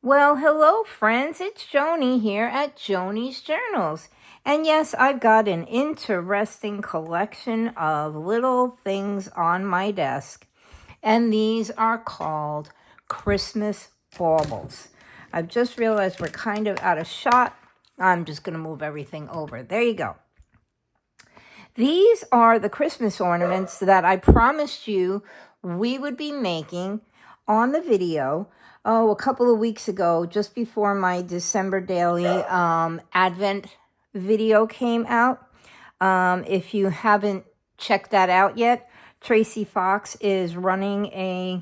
Well, hello friends, it's Joni here at Joni's Journals. And yes, I've got an interesting collection of little things on my desk. And these are called Christmas baubles. I've just realized we're kind of out of shot. I'm just going to move everything over. There you go. These are the Christmas ornaments that I promised you we would be making on the video a couple of weeks ago, just before my December daily Advent video came out. If you haven't checked that out yet, Tracy Fox is running a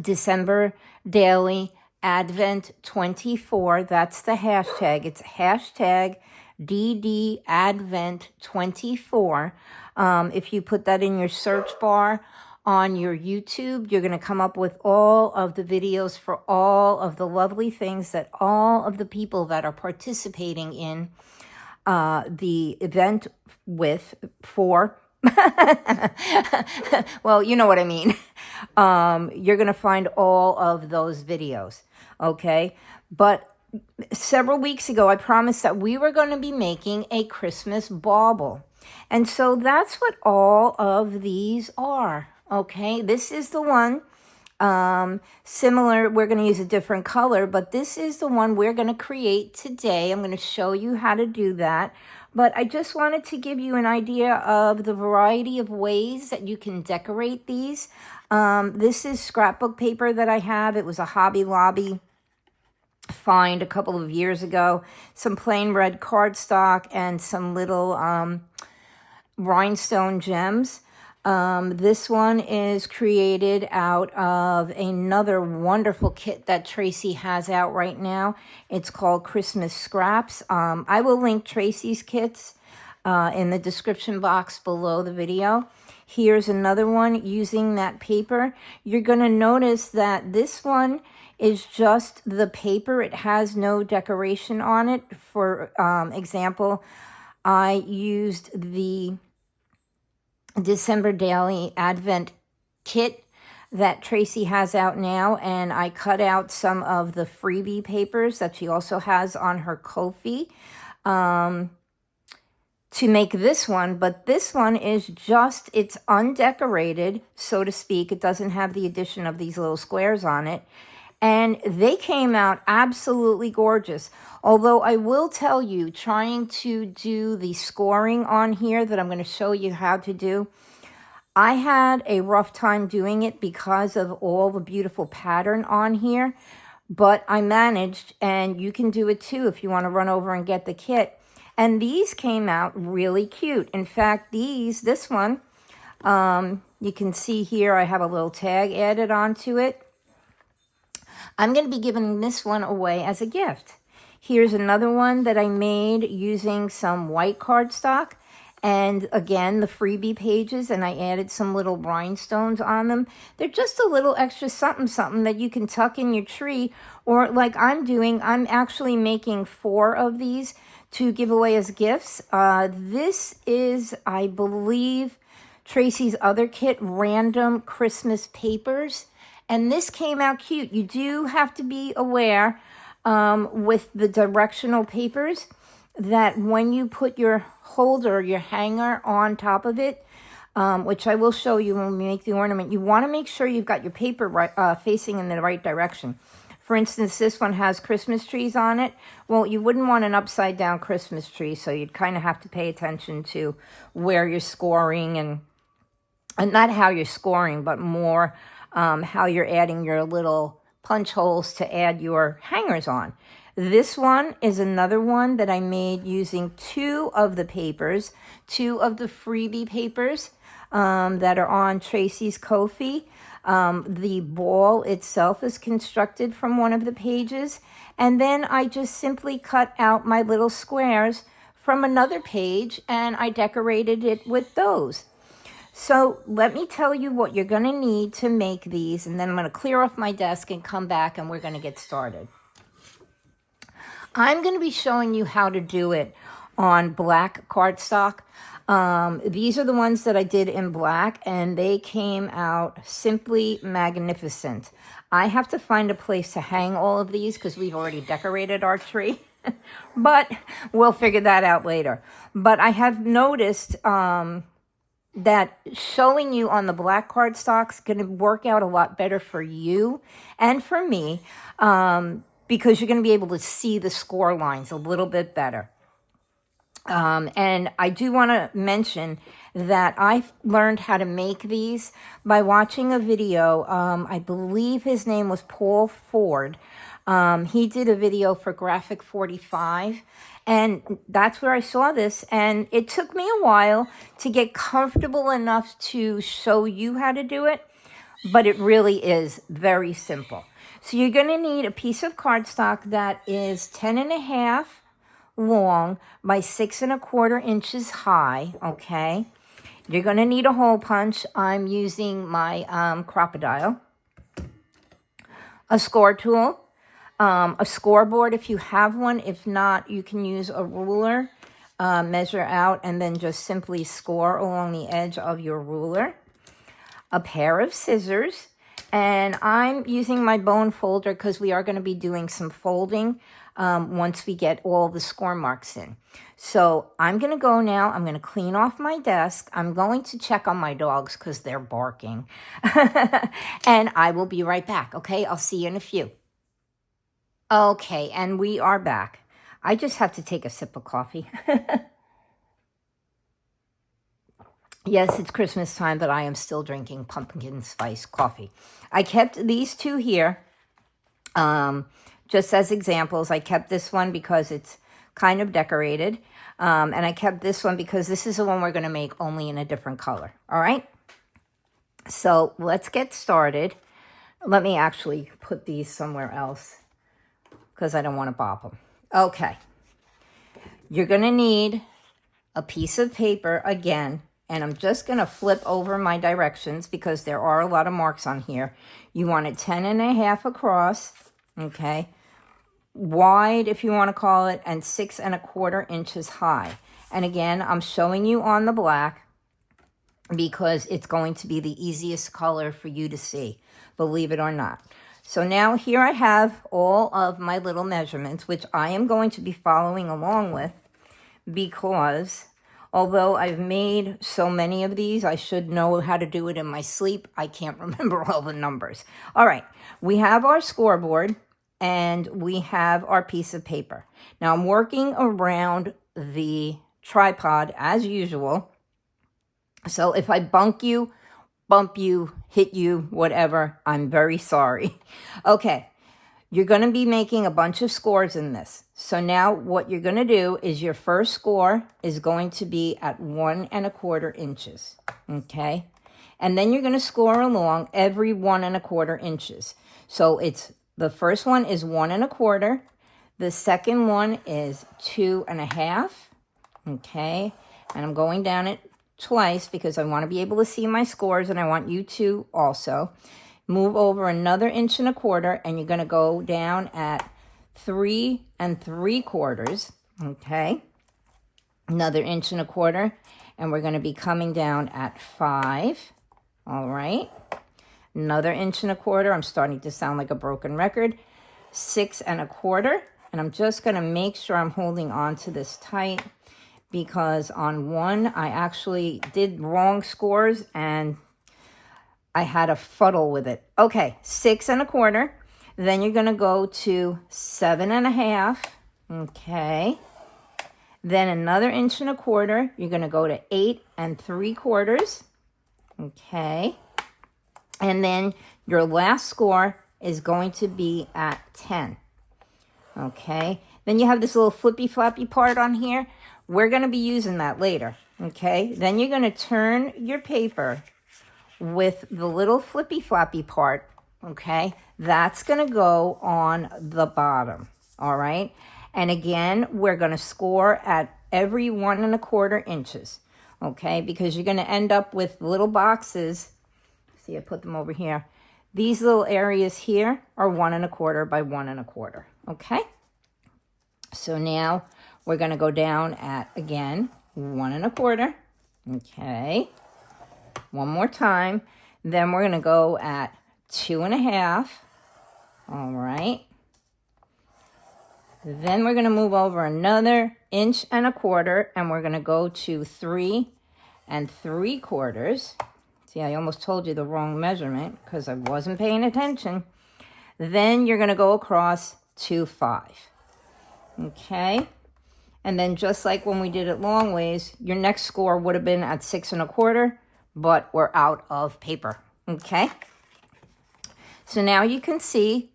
December daily Advent 24. That's the hashtag. It's hashtag DD Advent 24. If you put that in your search bar on your YouTube, you're going to come up with all of the videos for all of the lovely things that all of the people that are participating in the event for well, you know what I mean. You're going to find all of those videos, okay? But several weeks ago, I promised that we were going to be making a Christmas bauble. And so that's what all of these are, okay? This is the one, similar, we're going to use a different color, but this is the one we're going to create today. I'm going to show you how to do that. But I just wanted to give you an idea of the variety of ways that you can decorate these. This is scrapbook paper that I have. It was a Hobby Lobby find a couple of years ago. Some plain red cardstock and some little rhinestone gems. This one is created out of another wonderful kit that Tracy has out right now. It's called Christmas Scraps. I will link Tracy's kits in the description box below the video. Here's another one using that paper. You're going to notice that this one is just the paper. It has no decoration on it. For example, I used the December Daily Advent kit that Tracy has out now, and I cut out some of the freebie papers that she also has on her Ko-fi to make this one. But this one is just, it's undecorated, so to speak. It doesn't have the addition of these little squares on it. And they came out absolutely gorgeous. Although I will tell you, trying to do the scoring on here that I'm going to show you how to do, I had a rough time doing it because of all the beautiful pattern on here. But I managed, and you can do it too if you want to run over and get the kit. And these came out really cute. In fact, this one, you can see here I have a little tag added onto it. I'm going to be giving this one away as a gift. Here's another one that I made using some white cardstock and, again, the freebie pages, and I added some little rhinestones on them. They're just a little extra something that you can tuck in your tree, or like I'm doing, I'm actually making 4 of these to give away as gifts. This is, I believe, Tracy's other kit, Random Christmas Papers. And this came out cute. You do have to be aware with the directional papers that when you put your holder, your hanger on top of it, which I will show you when we make the ornament, you want to make sure you've got your paper right, facing in the right direction. For instance, this one has Christmas trees on it. Well, you wouldn't want an upside down Christmas tree, so you'd kind of have to pay attention to where you're scoring and not how you're scoring, but more how you're adding your little punch holes to add your hangers on. This one is another one that I made using 2 of the papers, 2 of the freebie papers that are on Tracy's Ko-fi. The ball itself is constructed from one of the pages, and then I just simply cut out my little squares from another page, and I decorated it with those. So let me tell you what you're going to need to make these, and then I'm going to clear off my desk and come back, and we're going to get started. I'm going to be showing you how to do it on black cardstock. These are the ones that I did in black, and they came out simply magnificent. I have to find a place to hang all of these because we've already decorated our tree, but we'll figure that out later. But I have noticed that showing you on the black cardstock is going to work out a lot better for you and for me, because you're going to be able to see the score lines a little bit better. And I do want to mention that I learned how to make these by watching a video. I believe his name was Paul Ford. He did a video for Graphic 45, and that's where I saw this. And it took me a while to get comfortable enough to show you how to do it, but it really is very simple. So you're going to need a piece of cardstock that is 10.5 long by 6.25 inches high. Okay, you're going to need a hole punch. I'm using my crocodile, a score tool, a scoreboard if you have one. If not, you can use a ruler, measure out, and then just simply score along the edge of your ruler. A pair of scissors, and I'm using my bone folder because we are going to be doing some folding once we get all the score marks in. So I'm going to go now. I'm going to clean off my desk. I'm going to check on my dogs because they're barking. And I will be right back, okay? I'll see you in a few. Okay, and we are back. I just have to take a sip of coffee. Yes, it's Christmas time, but I am still drinking pumpkin spice coffee. I kept these two here just as examples. I kept this one because it's kind of decorated. And I kept this one because this is the one we're going to make only in a different color. All right? So let's get started. Let me actually put these somewhere else because I don't want to bop them. Okay. You're going to need a piece of paper again. And I'm just going to flip over my directions because there are a lot of marks on here. You want it 10.5 across, okay, wide if you want to call it, and 6.25 inches high. And again, I'm showing you on the black because it's going to be the easiest color for you to see, believe it or not. So now here I have all of my little measurements, which I am going to be following along with because although I've made so many of these, I should know how to do it in my sleep. I can't remember all the numbers. All right, we have our scoreboard and we have our piece of paper. Now I'm working around the tripod as usual. So if I bump you, hit you, whatever, I'm very sorry. Okay. You're going to be making a bunch of scores in this. So now what you're going to do is your first score is going to be at 1.25 inches. Okay. And then you're going to score along every 1.25 inches. So it's the first one is 1.25. The second one is 2.5. Okay. And I'm going down it twice because I want to be able to see my scores and I want you to also. Move over another 1.25 inches, and you're going to go down at 3.75. Okay. Another 1.25 inches, and we're going to be coming down at 5. All right. Another 1.25 inches. I'm starting to sound like a broken record. 6.25. And I'm just going to make sure I'm holding on to this tight because on one, I actually did wrong scores and I had a fuddle with it. Okay, 6.25. Then you're going to go to 7.5. Okay. Then another 1.25 inches. You're going to go to 8.75. Okay. And then your last score is going to be at 10. Okay. Then you have this little flippy floppy part on here. We're going to be using that later. Okay. Then you're going to turn your paper with the little flippy floppy part, okay, that's going to go on the bottom, all right? And again, we're going to score at every 1.25 inches, okay, because you're going to end up with little boxes. See, I put them over here. These little areas here are 1.25 by 1.25, okay? So now we're going to go down at, again, 1.25. Okay. One more time. Then we're going to go at 2.5. All right. Then we're going to move over another 1.25 inches, and we're going to go to 3 3/4. See, I almost told you the wrong measurement because I wasn't paying attention. Then you're going to go across to 5. Okay. And then just like when we did it long ways, your next score would have been at 6.25, but we're out of paper. Okay. So now you can see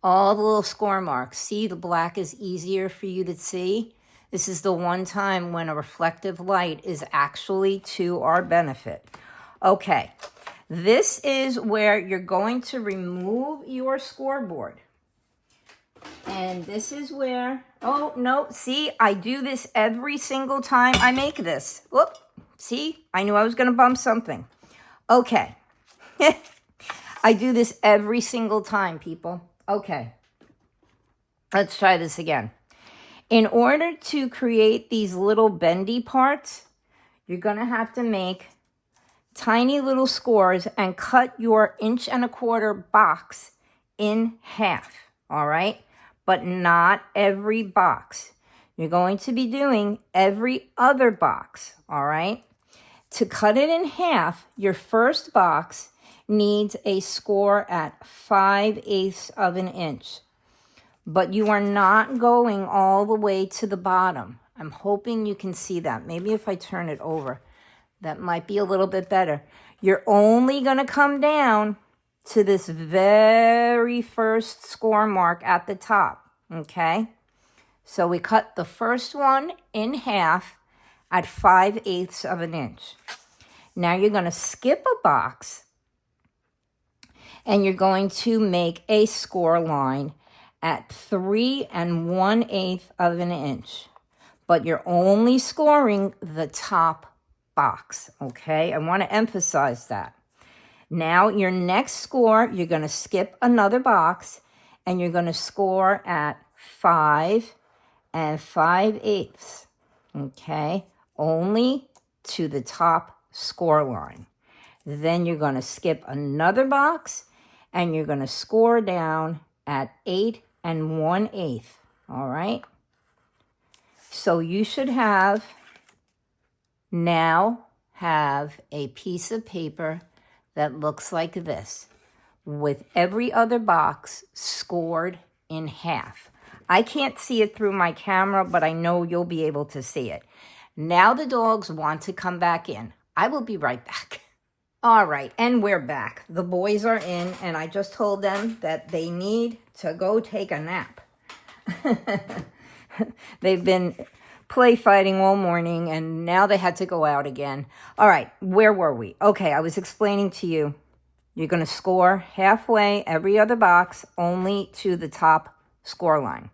all the little score marks. See, the black is easier for you to see. This is the one time when a reflective light is actually to our benefit. Okay, this is where you're going to remove your scoreboard. And this is where, oh, no, see, I do this every single time I make this. Whoop, see, I knew I was going to bump something. Okay. I do this every single time, people. Okay, let's try this again. In order to create these little bendy parts, you're going to have to make tiny little scores and cut your 1.25 inch box in half, all right? But not every box. You're going to be doing every other box, all right? To cut it in half, your first box needs a score at 5/8 of an inch. But you are not going all the way to the bottom. I'm hoping you can see that. Maybe if I turn it over, that might be a little bit better. You're only going to come down to this very first score mark at the top, okay? So we cut the first one in half at 5/8 of an inch. Now you're going to skip a box, and you're going to make a score line at 3 1/8 of an inch. But you're only scoring the top box, okay? I want to emphasize that. Now, your next score, you're going to skip another box, and you're going to score at 5 5/8, okay? Only to the top score line. Then you're going to skip another box, and you're going to score down at 8 1/8, all right? So you should now have a piece of paper that looks like this, with every other box scored in half. I can't see it through my camera, but I know you'll be able to see it. Now the dogs want to come back in. I will be right back. All right, and we're back. The boys are in, and I just told them that they need to go take a nap. They've been play fighting all morning, and now they had to go out again. All right, where were we? Okay, I was explaining to you. You're going to score halfway every other box, only to the top score line.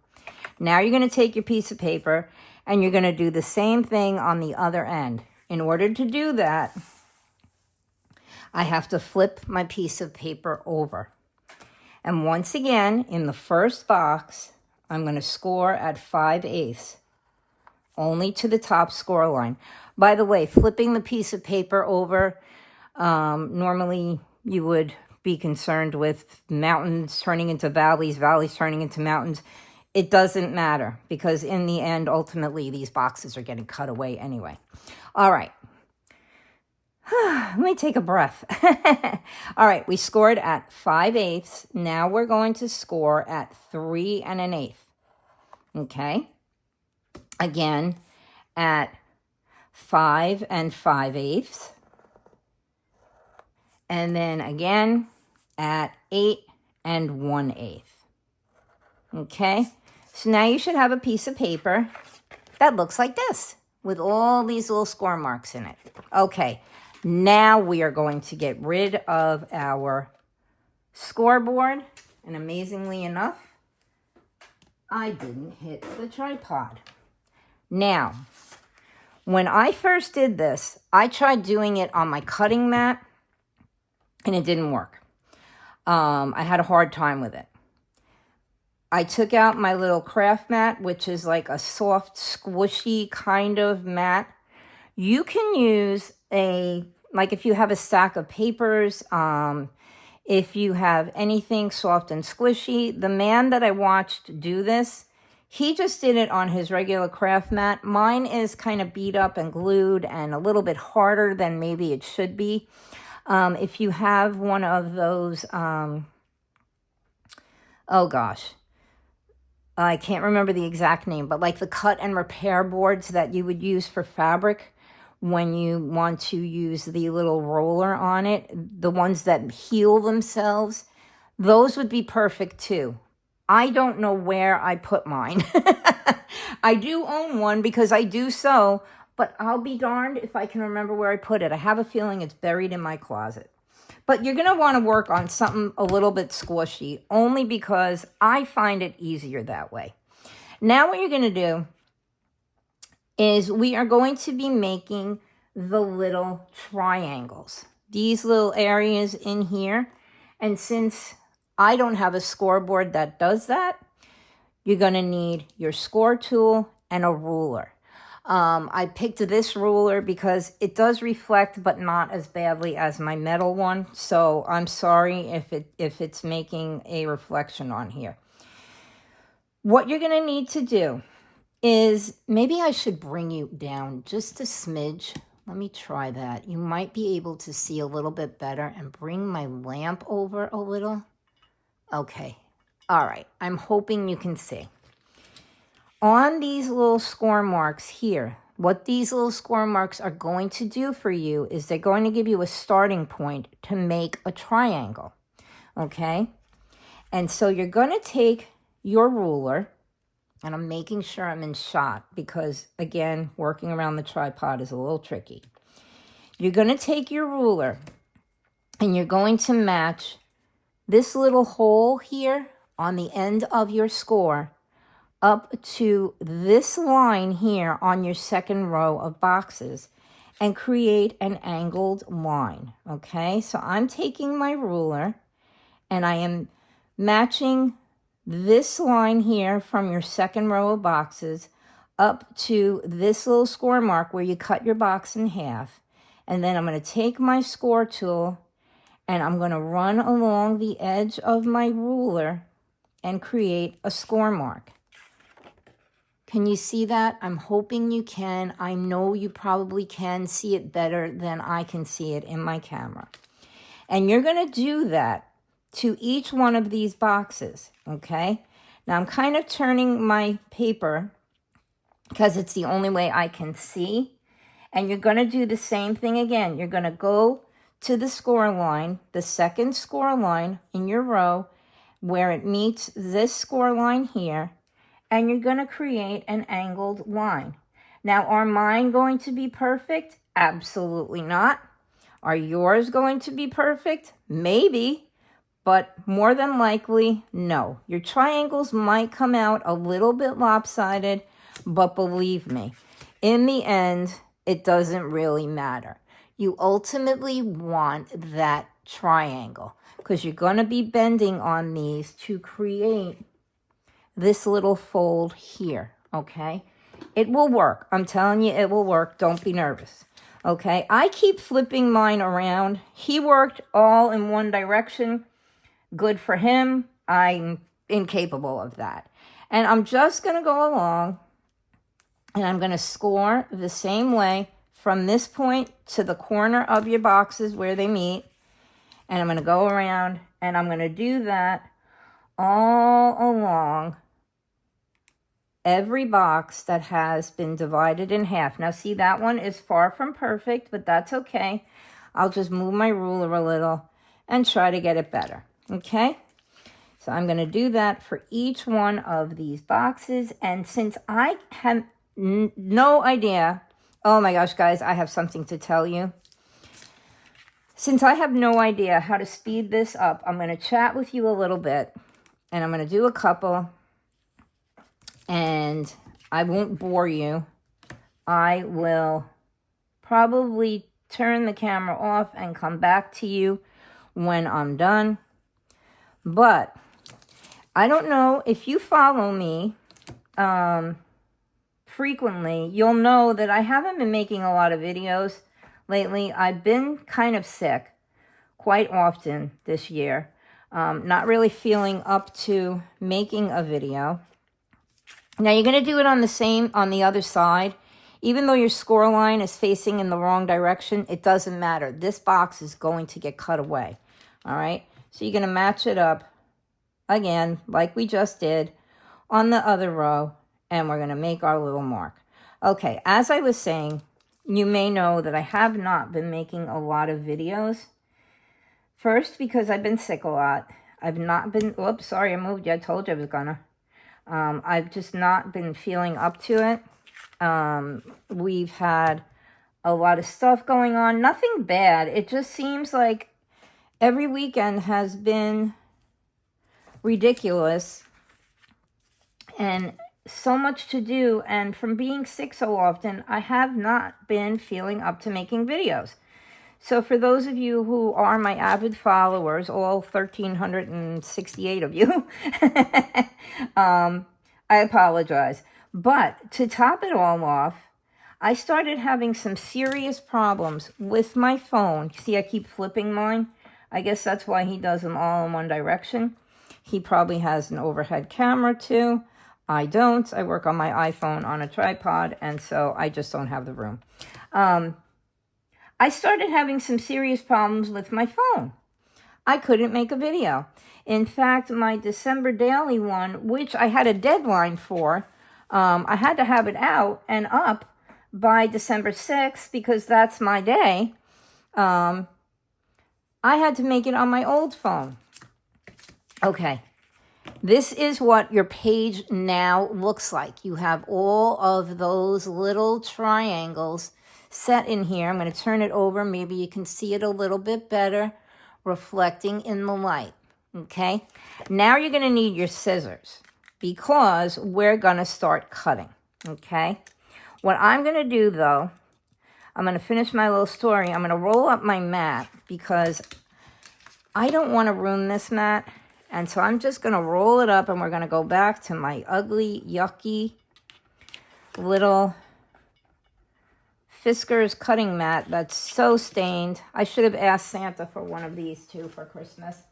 Now you're going to take your piece of paper, and you're going to do the same thing on the other end. In order to do that, I have to flip my piece of paper over. And once again, in the first box, I'm going to score at 5/8, only to the top score line. By the way, flipping the piece of paper over, normally you would be concerned with mountains turning into valleys, valleys turning into mountains. It doesn't matter, because in the end, ultimately, these boxes are getting cut away anyway. All right. Let me take a breath. All right, we scored at 5/8. Now we're going to score at 3 1/8. Okay. Again, at 5 5/8. And then again at 8 1/8. Okay. So now you should have a piece of paper that looks like this, with all these little score marks in it. Okay. Now we are going to get rid of our scoreboard. And amazingly enough, I didn't hit the tripod. Now, when I first did this, I tried doing it on my cutting mat, and it didn't work. I had a hard time with it. I took out my little craft mat, which is like a soft, squishy kind of mat. You can use like if you have a stack of papers, if you have anything soft and squishy. The man that I watched do this, he just did it on his regular craft mat. Mine is kind of beat up and glued and a little bit harder than maybe it should be. If you have one of those, oh gosh, I can't remember the exact name, but like the cut and repair boards that you would use for fabric when you want to use the little roller on it, the ones that heal themselves, those would be perfect too. I don't know where I put mine. I do own one because I do sew, but I'll be darned if I can remember where I put it. I have a feeling it's buried in my closet. But you're going to want to work on something a little bit squishy, only because I find it easier that way. Now what you're going to do is we are going to be making the little triangles. These little areas in here. And since I don't have a scoreboard that does that, you're going to need your score tool and a ruler. I picked this ruler because it does reflect, but not as badly as my metal one. So I'm sorry if it's making a reflection on here. What you're going to need to do is, maybe I should bring you down just a smidge. Let me try that. You might be able to see a little bit better, and bring my lamp over a little. Okay. All right. I'm hoping you can see. On these little score marks here, what these little score marks are going to do for you is they're going to give you a starting point to make a triangle. Okay? And so you're going to take your ruler, and I'm making sure I'm in shot because, again, working around the tripod is a little tricky. You're going to take your ruler and you're going to match this little hole here on the end of your score up to this line here on your second row of boxes and create an angled line. Okay, so I'm taking my ruler and I am matching this line here from your second row of boxes up to this little score mark where you cut your box in half. And then I'm going to take my score tool and I'm going to run along the edge of my ruler and create a score mark. Can you see that? I'm hoping you can. I know you probably can see it better than I can see it in my camera. And you're going to do that to each one of these boxes, okay? Now I'm kind of turning my paper because it's the only way I can see. And you're going to do the same thing again. You're going to go to the score line, the second score line in your row where it meets this score line here, and you're going to create an angled line. Now, are mine going to be perfect? Absolutely not. Are yours going to be perfect? Maybe. But more than likely, no. Your triangles might come out a little bit lopsided, but believe me, in the end, it doesn't really matter. You ultimately want that triangle because you're going to be bending on these to create this little fold here, okay? It will work. I'm telling you, it will work. Don't be nervous, okay? I keep flipping mine around. He worked all in one direction. Good for him. I'm incapable of that. And I'm just going to go along and I'm going to score the same way from this point to the corner of your boxes where they meet. And I'm going to go around and I'm going to do that all along every box that has been divided in half. Now see, that one is far from perfect, but that's okay. I'll just move my ruler a little and try to get it better. Okay, so I'm going to do that for each one of these boxes. And since I have no idea, oh my gosh, guys, I have something to tell you. Since I have no idea how to speed this up, I'm going to chat with you a little bit. And I'm going to do a couple. And I won't bore you. I will probably turn the camera off and come back to you when I'm done. But I don't know if you follow me from frequently, you'll know that I haven't been making a lot of videos lately. I've been kind of sick quite often this year. Not really feeling up to making a video. Now you're going to do it on the other side. Even though your score line is facing in the wrong direction, it doesn't matter. This box is going to get cut away. All right. So you're going to match it up again, like we just did on the other row, and we're going to make our little mark. Okay. As I was saying, you may know that I have not been making a lot of videos. First, because I've been sick a lot. I've not been, oops, sorry, I moved you. I told you I was gonna. I've just not been feeling up to it. We've had a lot of stuff going on. Nothing bad. It just seems like every weekend has been ridiculous. And so much to do. And from being sick so often, I have not been feeling up to making videos. So for those of you who are my avid followers, all 1,368 of you, I apologize. But to top it all off, I started having some serious problems with my phone. See, I keep flipping mine. I guess that's why he does them all in one direction. He probably has an overhead camera too. I don't. I work on my iPhone on a tripod, and so I just don't have the room. I started having some serious problems with my phone. I couldn't make a video. In fact, my December daily one, which I had a deadline for, I had to have it out and up by December 6th because that's my day. I had to make it on my old phone. Okay. This is what your page now looks like. You have all of those little triangles set in here. I'm going to turn it over. Maybe you can see it a little bit better, reflecting in the light. Okay. Now you're going to need your scissors because we're going to start cutting. Okay. What I'm going to do though, I'm going to finish my little story. I'm going to roll up my mat because I don't want to ruin this mat. And so I'm just going to roll it up and we're going to go back to my ugly, yucky little Fisker's cutting mat that's so stained. I should have asked Santa for one of these too for Christmas.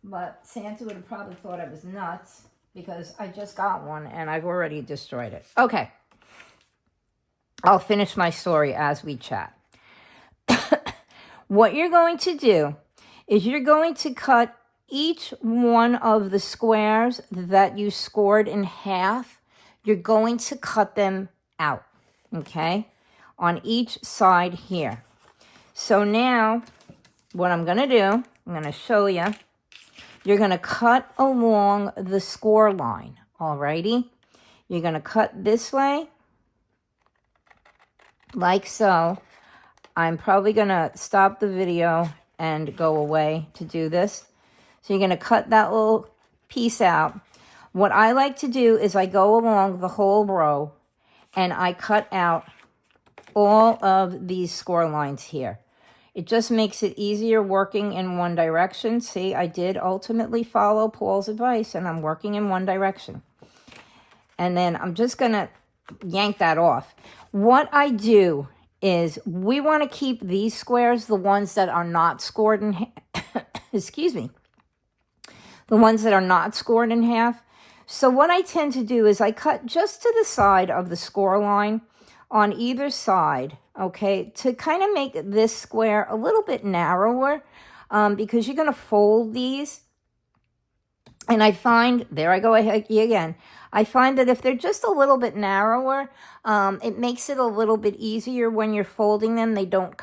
But Santa would have probably thought I was nuts because I just got one and I've already destroyed it. Okay. I'll finish my story as we chat. What you're going to do is you're going to cut each one of the squares that you scored in half. You're going to cut them out, okay, on each side here. So now what I'm going to do, I'm going to show you. You're going to cut along the score line, alrighty? You're going to cut this way, like so. I'm probably going to stop the video and go away to do this. So you're going to cut that little piece out. What I like to do is I go along the whole row and I cut out all of these score lines here. It just makes it easier working in one direction. See, I did ultimately follow Paul's advice and I'm working in one direction. And then I'm just going to yank that off. What I do is we want to keep these squares, the ones that are not scored in excuse me, the ones that are not scored in half. So what I tend to do is I cut just to the side of the score line on either side, okay, to kind of make this square a little bit narrower because you're going to fold these. And I find, there I go again, I find that if they're just a little bit narrower, it makes it a little bit easier when you're folding them. They don't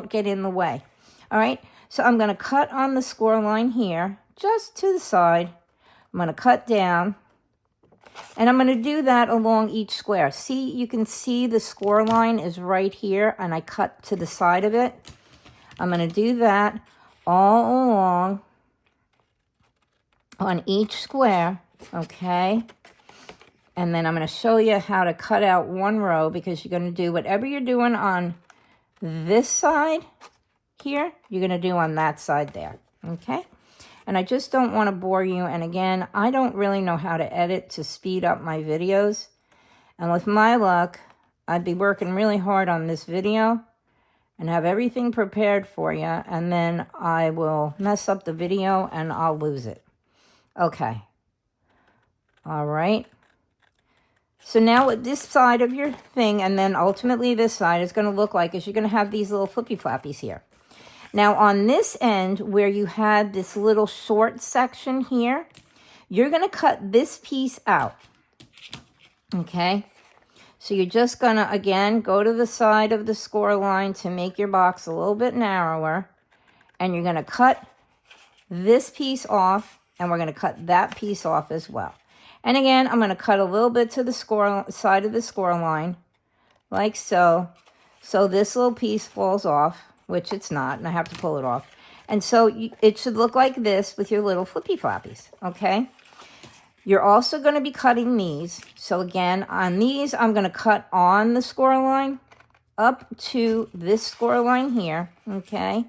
get in the way. All right, so I'm going to cut on the score line here, just to the side. I'm going to cut down, and I'm going to do that along each square. See, you can see the score line is right here, and I cut to the side of it. I'm going to do that all along on each square, okay? And then I'm going to show you how to cut out one row because you're going to do whatever you're doing on this side here, you're going to do on that side there, okay? And I just don't want to bore you. And again, I don't really know how to edit to speed up my videos. And with my luck, I'd be working really hard on this video and have everything prepared for you, and then I will mess up the video and I'll lose it. Okay. All right. So now what this side of your thing, and then ultimately this side, is going to look like is you're going to have these little flippy flappies here. Now on this end where you had this little short section here, you're going to cut this piece out. Okay. So you're just going to, again, go to the side of the score line to make your box a little bit narrower. And you're going to cut this piece off, and we're going to cut that piece off as well. And again, I'm going to cut a little bit to the side of the score line, like so. So this little piece falls off, which it's not, and I have to pull it off. And so it should look like this with your little flippy flappies, okay? You're also going to be cutting these. So again, on these, I'm going to cut on the score line up to this score line here, okay?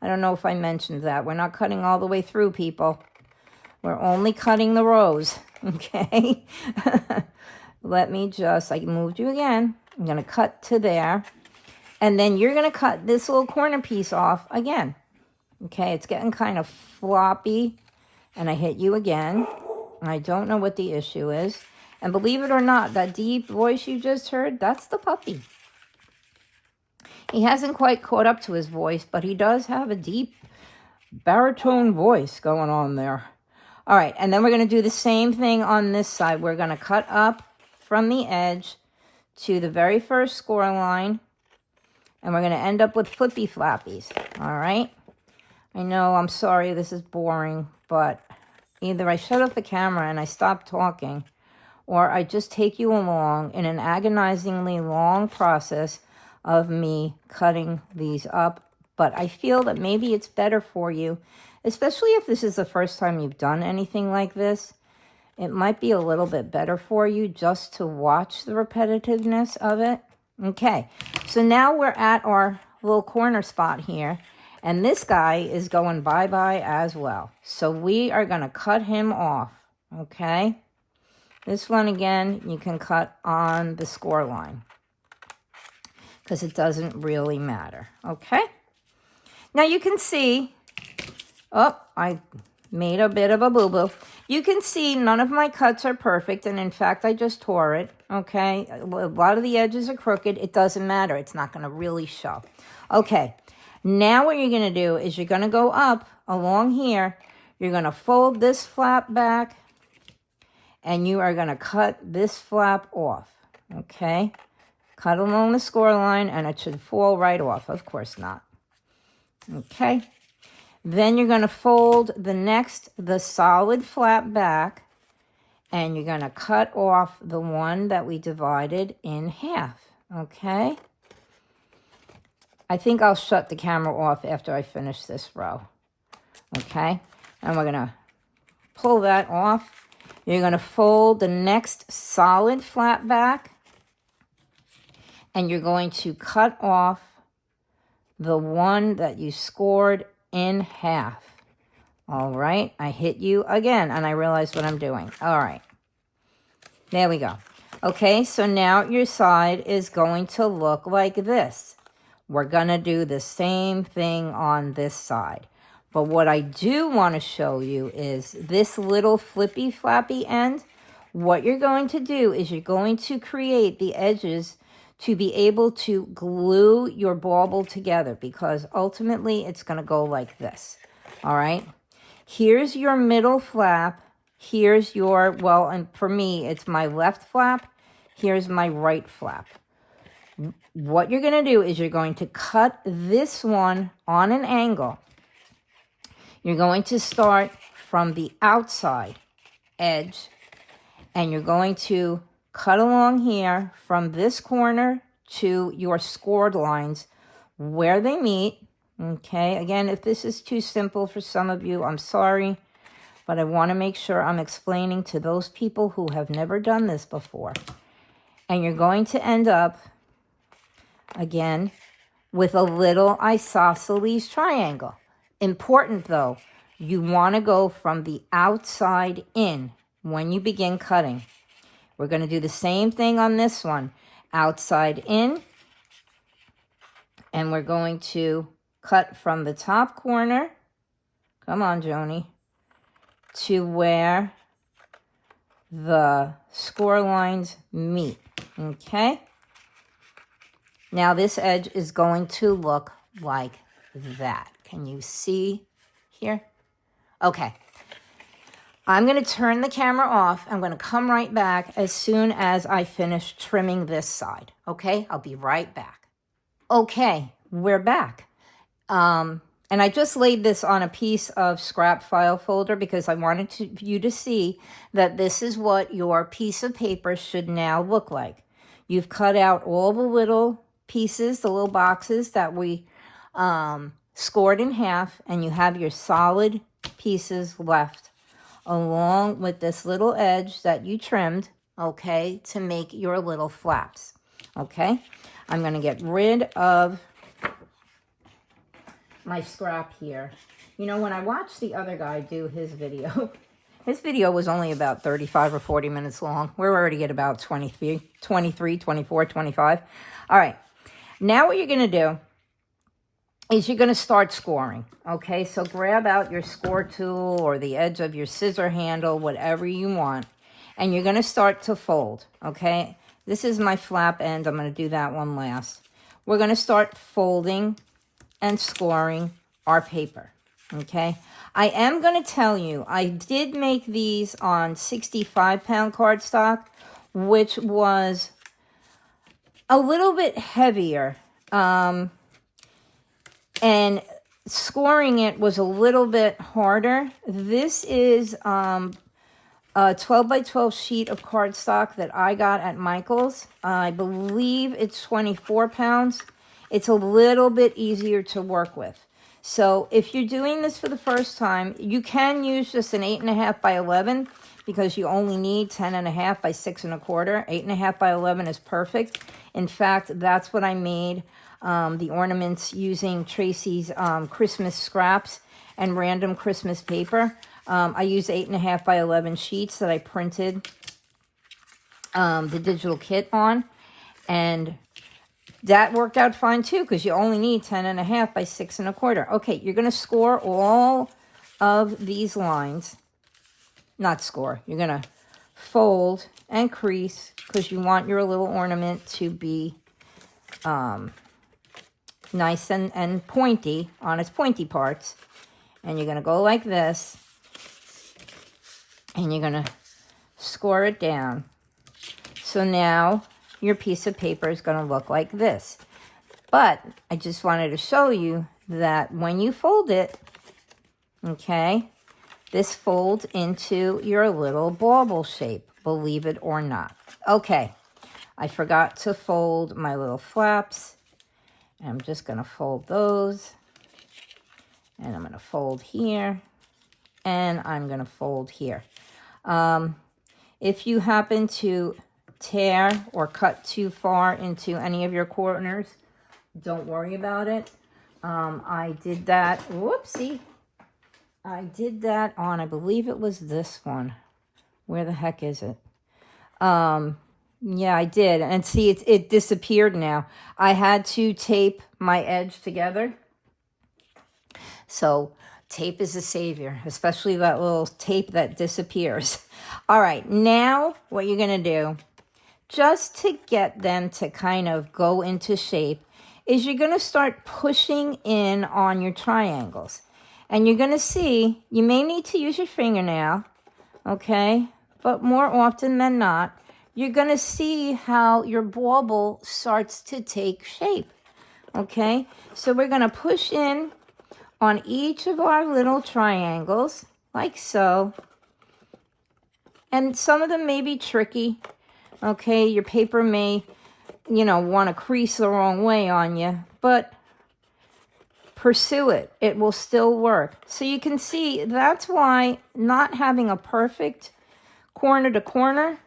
I don't know if I mentioned that. We're not cutting all the way through, people. We're only cutting the rows, okay? Let me just, I moved you again. I'm going to cut to there. And then you're going to cut this little corner piece off again. Okay, it's getting kind of floppy. And I hit you again. I don't know what the issue is. And believe it or not, that deep voice you just heard, that's the puppy. He hasn't quite caught up to his voice, but he does have a deep baritone voice going on there. All right, and then we're going to do the same thing on this side. We're going to cut up from the edge to the very first score line, and we're going to end up with flippy flappies. All right? I know, I'm sorry, this is boring, but either I shut off the camera and I stop talking, or I just take you along in an agonizingly long process of me cutting these up. But I feel that maybe it's better for you, especially if this is the first time you've done anything like this. It might be a little bit better for you just to watch the repetitiveness of it. Okay, so now we're at our little corner spot here. And this guy is going bye-bye as well. So we are going to cut him off, okay? This one, again, you can cut on the score line because it doesn't really matter, okay? Now you can see, oh, I made a bit of a boo-boo. You can see none of my cuts are perfect, and in fact, I just tore it, okay? A lot of the edges are crooked. It doesn't matter. It's not going to really show. Okay. Now what you're going to do is you're going to go up along here. You're going to fold this flap back, and you are going to cut this flap off, okay? Cut along the score line, and it should fall right off. Of course not. Okay. Then you're going to fold the solid flap back, and you're going to cut off the one that we divided in half, okay? I think I'll shut the camera off after I finish this row, okay? And we're going to pull that off. You're going to fold the next solid flap back, and you're going to cut off the one that you scored in half. All right, I hit you again, and I realized what I'm doing. All right, there we go. Okay, so now your side is going to look like this. We're going to do the same thing on this side. But what I do want to show you is this little flippy flappy end. What you're going to do is you're going to create the edges to be able to glue your bauble together, because ultimately it's going to go like this. All right. Here's your middle flap. Here's your, well, and for me, it's my left flap. Here's my right flap. What you're going to do is you're going to cut this one on an angle. You're going to start from the outside edge, and you're going to cut along here from this corner to your scored lines where they meet. Okay, again, if this is too simple for some of you, I'm sorry, but I want to make sure I'm explaining to those people who have never done this before. And you're going to end up, again, with a little isosceles triangle. Important though, you want to go from the outside in when you begin cutting. We're going to do the same thing on this one. Outside in. And we're going to cut from the top corner. Come on, Joni. To where the score lines meet. Okay? Now this edge is going to look like that. Can you see here? Okay. I'm going to turn the camera off. I'm going to come right back as soon as I finish trimming this side. Okay? I'll be right back. Okay, we're back. And I just laid this on a piece of scrap file folder because I wanted you to see that this is what your piece of paper should now look like. You've cut out all the little pieces, the little boxes that we scored in half, and you have your solid pieces left along with this little edge that you trimmed, okay, to make your little flaps, okay? I'm going to get rid of my scrap here. You know, when I watched the other guy do his video, his video was only about 35 or 40 minutes long. We're already at about 23, 24, 25. All right. Now what you're going to do is you're going to start scoring. Okay, so grab out your score tool or the edge of your scissor handle, whatever you want, and you're going to start to fold. Okay, this is my flap end. I'm going to do that one last. We're going to start folding and scoring our paper. Okay, I am going to tell you, I did make these on 65-pound cardstock, which was a little bit heavier, and scoring it was a little bit harder. This is a 12 by 12 sheet of cardstock that I got at Michael's. I believe it's 24 pounds. It's a little bit easier to work with. So if you're doing this for the first time, you can use just an 8.5 by 11 because you only need 10.5 by 6 1/4. 8.5 by 11 is perfect. In fact, that's what I made the ornaments using Tracy's Christmas scraps and random Christmas paper. I use 8.5 by 11 sheets that I printed the digital kit on, and that worked out fine too because you only need 10.5 by 6 1/4. Okay, you're going to score all of these lines. Not score. You're going to fold and crease because you want your little ornament to be nice and pointy on its pointy parts. And you're going to go like this. And you're going to score it down. So now your piece of paper is going to look like this. But I just wanted to show you that when you fold it, okay, this folds into your little bauble shape, believe it or not. Okay, I forgot to fold my little flaps. I'm just going to fold those. And I'm going to fold here. And I'm going to fold here. If you happen to tear or cut too far into any of your corners, don't worry about it. I did that. Whoopsie. I did that on, I believe it was this one. Where the heck is it? Yeah, I did. And see, it disappeared now. I had to tape my edge together. So tape is a savior, especially that little tape that disappears. All right, now what you're going to do, just to get them to kind of go into shape, is you're going to start pushing in on your triangles. And you're going to see, you may need to use your fingernail, okay? But more often than not, you're going to see how your bauble starts to take shape, okay? So we're going to push in on each of our little triangles, like so. And some of them may be tricky, okay? Your paper may, want to crease the wrong way on you, but pursue it. It will still work. So you can see that's why not having a perfect corner to corner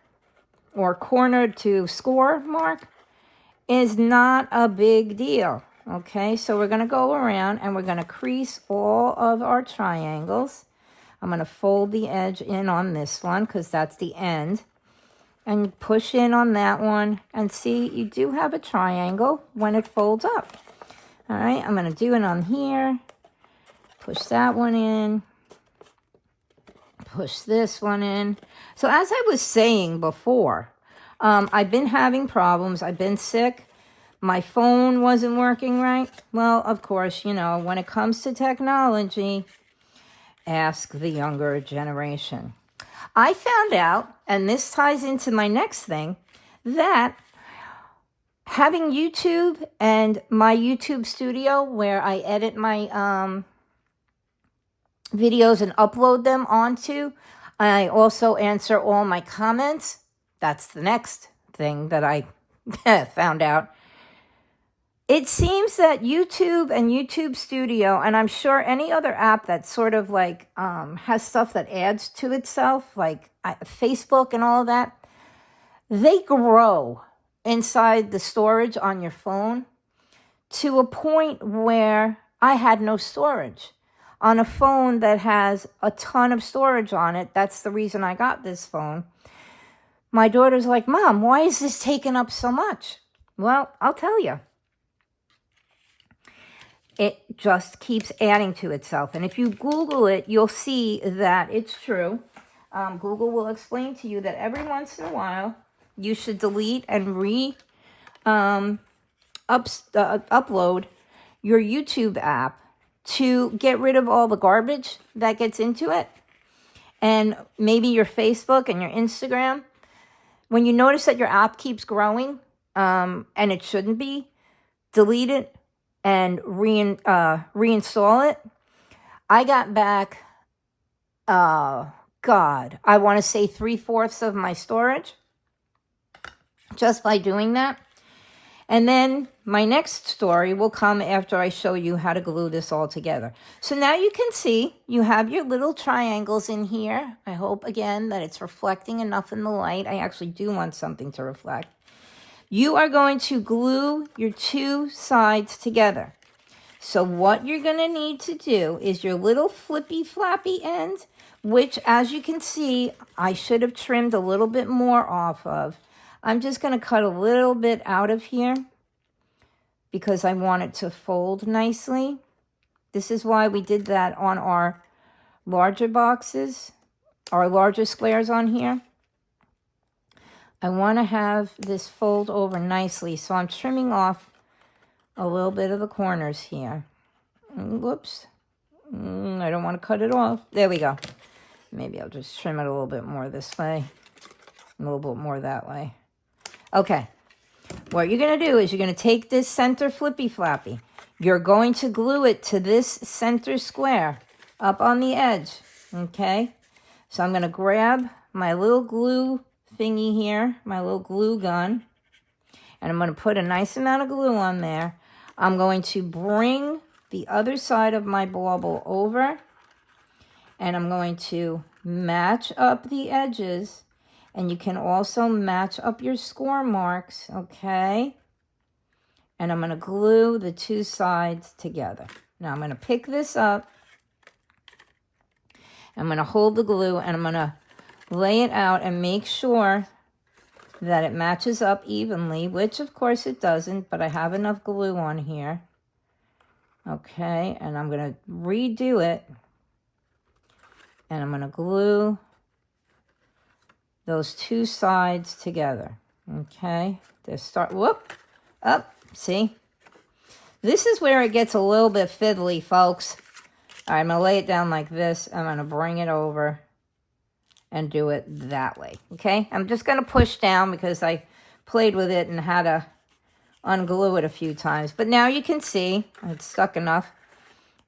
or corner to score mark is not a big deal. Okay, so we're going to go around and we're going to crease all of our triangles. I'm going to fold the edge in on this one because that's the end. and push in on that one. And see, you do have a triangle when it folds up. All right, I'm going to do it on here. Push that one in. Push this one in. So as I was saying before, I've been having problems. I've been sick. My phone wasn't working right. Well, of course, you know, when it comes to technology, ask the younger generation. I found out, and this ties into my next thing, that having YouTube and my YouTube studio where I edit my videos and upload them onto, I also answer all my comments. That's the next thing that I found out. It seems that YouTube and YouTube Studio, and I'm sure any other app that sort of like has stuff that adds to itself, like Facebook and all of that, they grow inside the storage on your phone to a point where I had no storage. On a phone that has a ton of storage on it, that's the reason I got this phone. My daughter's like, Mom, why is this taking up so much? Well, I'll tell you. It just keeps adding to itself. And if you Google it, you'll see that it's true. Google will explain to you that every once in a while, you should delete and upload your YouTube app to get rid of all the garbage that gets into it. And maybe your Facebook and your Instagram. When you notice that your app keeps growing, and it shouldn't be, delete it and reinstall it. I got back, I want to say 3/4 of my storage just by doing that. And then my next story will come after I show you how to glue this all together. So now you can see you have your little triangles in here. I hope, again, that it's reflecting enough in the light. I actually do want something to reflect. You are going to glue your two sides together. So what you're going to need to do is your little flippy flappy end, which, as you can see, I should have trimmed a little bit more off of. I'm just going to cut a little bit out of here because I want it to fold nicely. This is why we did that on our larger boxes, our larger squares on here. I want to have this fold over nicely, so I'm trimming off a little bit of the corners here. Whoops. I don't want to cut it off. There we go. Maybe I'll just trim it a little bit more this way, a little bit more that way. Okay. What you're going to do is you're going to take this center flippy flappy. You're going to glue it to this center square up on the edge. Okay? So I'm going to grab my little glue thingy here, my little glue gun, and I'm going to put a nice amount of glue on there. I'm going to bring the other side of my bauble over, and I'm going to match up the edges, and you can also match up your score marks, okay? And I'm going to glue the two sides together. Now I'm going to pick this up, I'm going to hold the glue, and I'm going to lay it out and make sure that it matches up evenly, which of course it doesn't, but I have enough glue on here. Okay, and I'm going to redo it, and I'm going to glue those two sides together. Okay, up, see? This is where it gets a little bit fiddly, folks. All right, I'm going to lay it down like this. I'm going to bring it over and do it that way, okay? I'm just going to push down because I played with it and had to unglue it a few times. But now you can see, it's stuck enough,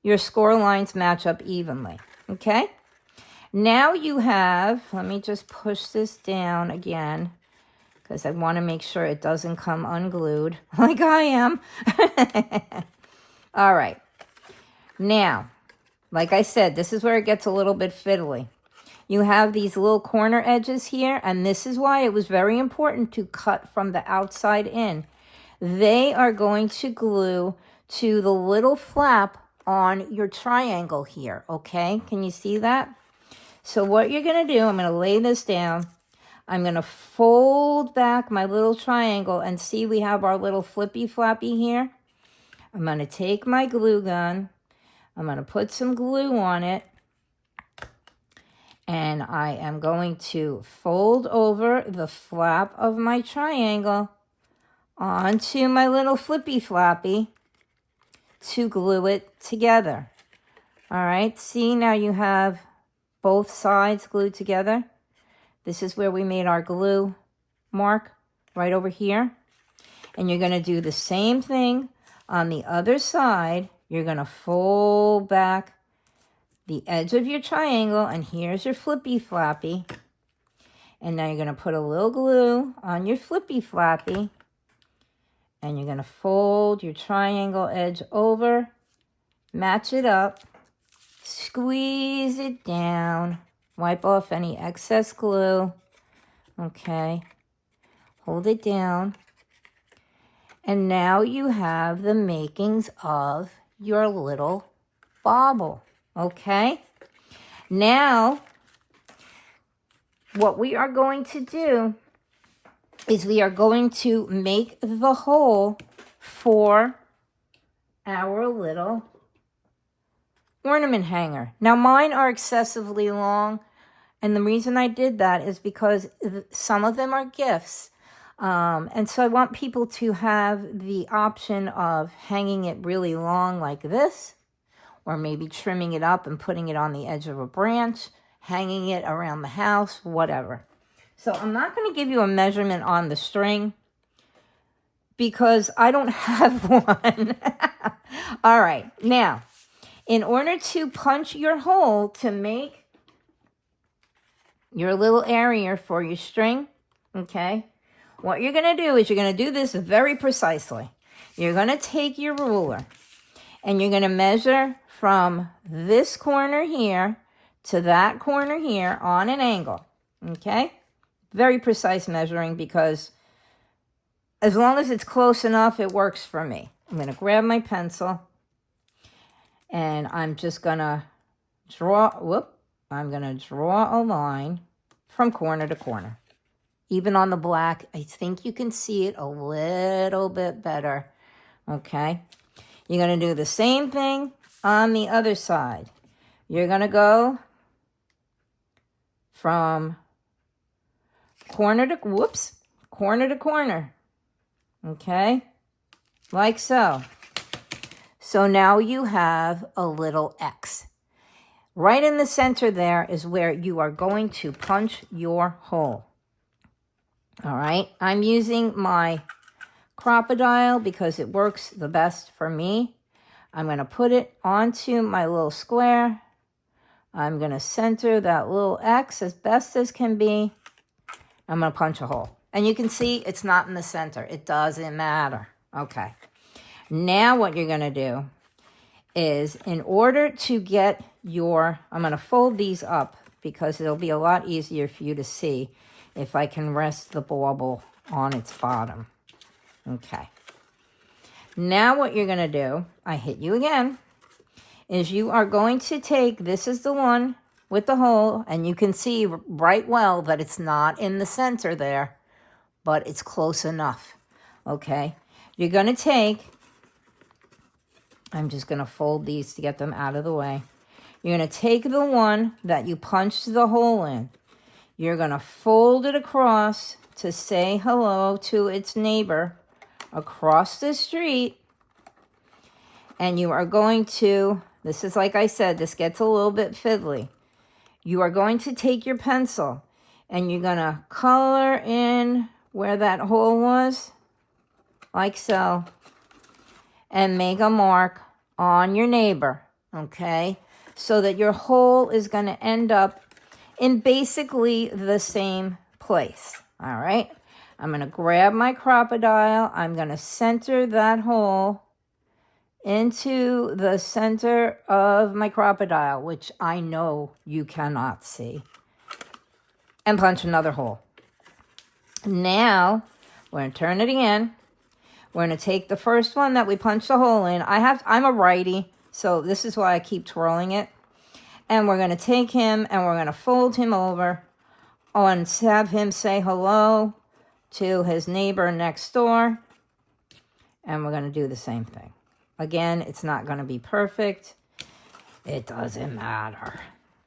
your score lines match up evenly, okay? Now you have, let me just push this down again because I want to make sure it doesn't come unglued like I am. All right. Now, like I said, this is where it gets a little bit fiddly. You have these little corner edges here, and this is why it was very important to cut from the outside in. They are going to glue to the little flap on your triangle here, okay? Can you see that? So what you're going to do, I'm going to lay this down. I'm going to fold back my little triangle, and see we have our little flippy floppy here. I'm going to take my glue gun. I'm going to put some glue on it. And I am going to fold over the flap of my triangle onto my little flippy floppy to glue it together. All right, see, now you have both sides glued together. This is where we made our glue mark, right over here. And you're going to do the same thing on the other side. You're going to fold back the edge of your triangle, and here's your flippy floppy. And now you're going to put a little glue on your flippy floppy, and you're going to fold your triangle edge over, match it up, squeeze it down, wipe off any excess glue. Okay, hold it down. And now you have the makings of your little bauble. Okay, now what we are going to do is we are going to make the hole for our little ornament hanger. Now mine are excessively long, and the reason I did that is because some of them are gifts. And so I want people to have the option of hanging it really long like this, or maybe trimming it up and putting it on the edge of a branch, hanging it around the house, whatever. So I'm not going to give you a measurement on the string because I don't have one. All right, now, in order to punch your hole to make your little area for your string, okay, what you're going to do is you're going to do this very precisely. You're going to take your ruler and you're going to measure from this corner here to that corner here on an angle, okay? Very precise measuring, because as long as it's close enough, it works for me. I'm going to grab my pencil, and I'm just going to draw a line from corner to corner. Even on the black, I think you can see it a little bit better, okay? You're going to do the same thing on the other side. You're going to go from corner to corner, okay? Like so. So now you have a little X. Right in the center there is where you are going to punch your hole. All right, I'm using my crocodile because it works the best for me. I'm going to put it onto my little square. I'm going to center that little X as best as can be. I'm going to punch a hole. And you can see it's not in the center. It doesn't matter. Okay. Now what you're going to do is, in order to get your, I'm going to fold these up because it'll be a lot easier for you to see if I can rest the bauble on its bottom. Okay. Now what you're going to do, I hit you again, is you are going to take, this is the one with the hole, and you can see right well that it's not in the center there, but it's close enough. Okay. You're going to take, I'm just going to fold these to get them out of the way. You're going to take the one that you punched the hole in. You're going to fold it across to say hello to its neighbor across the street. And you are going to, this is like I said, this gets a little bit fiddly. You are going to take your pencil and you're going to color in where that hole was, like so, and make a mark on your neighbor, okay? So that your hole is going to end up in basically the same place, all right? I'm going to grab my crocodile. I'm going to center that hole into the center of my crocodile, which I know you cannot see, and punch another hole. Now, we're going to turn it again. We're going to take the first one that we punched the hole in. I'm a righty, so this is why I keep twirling it. And we're going to take him and we're going to fold him over and have him say hello to his neighbor next door. And we're going to do the same thing. Again, it's not going to be perfect. It doesn't matter.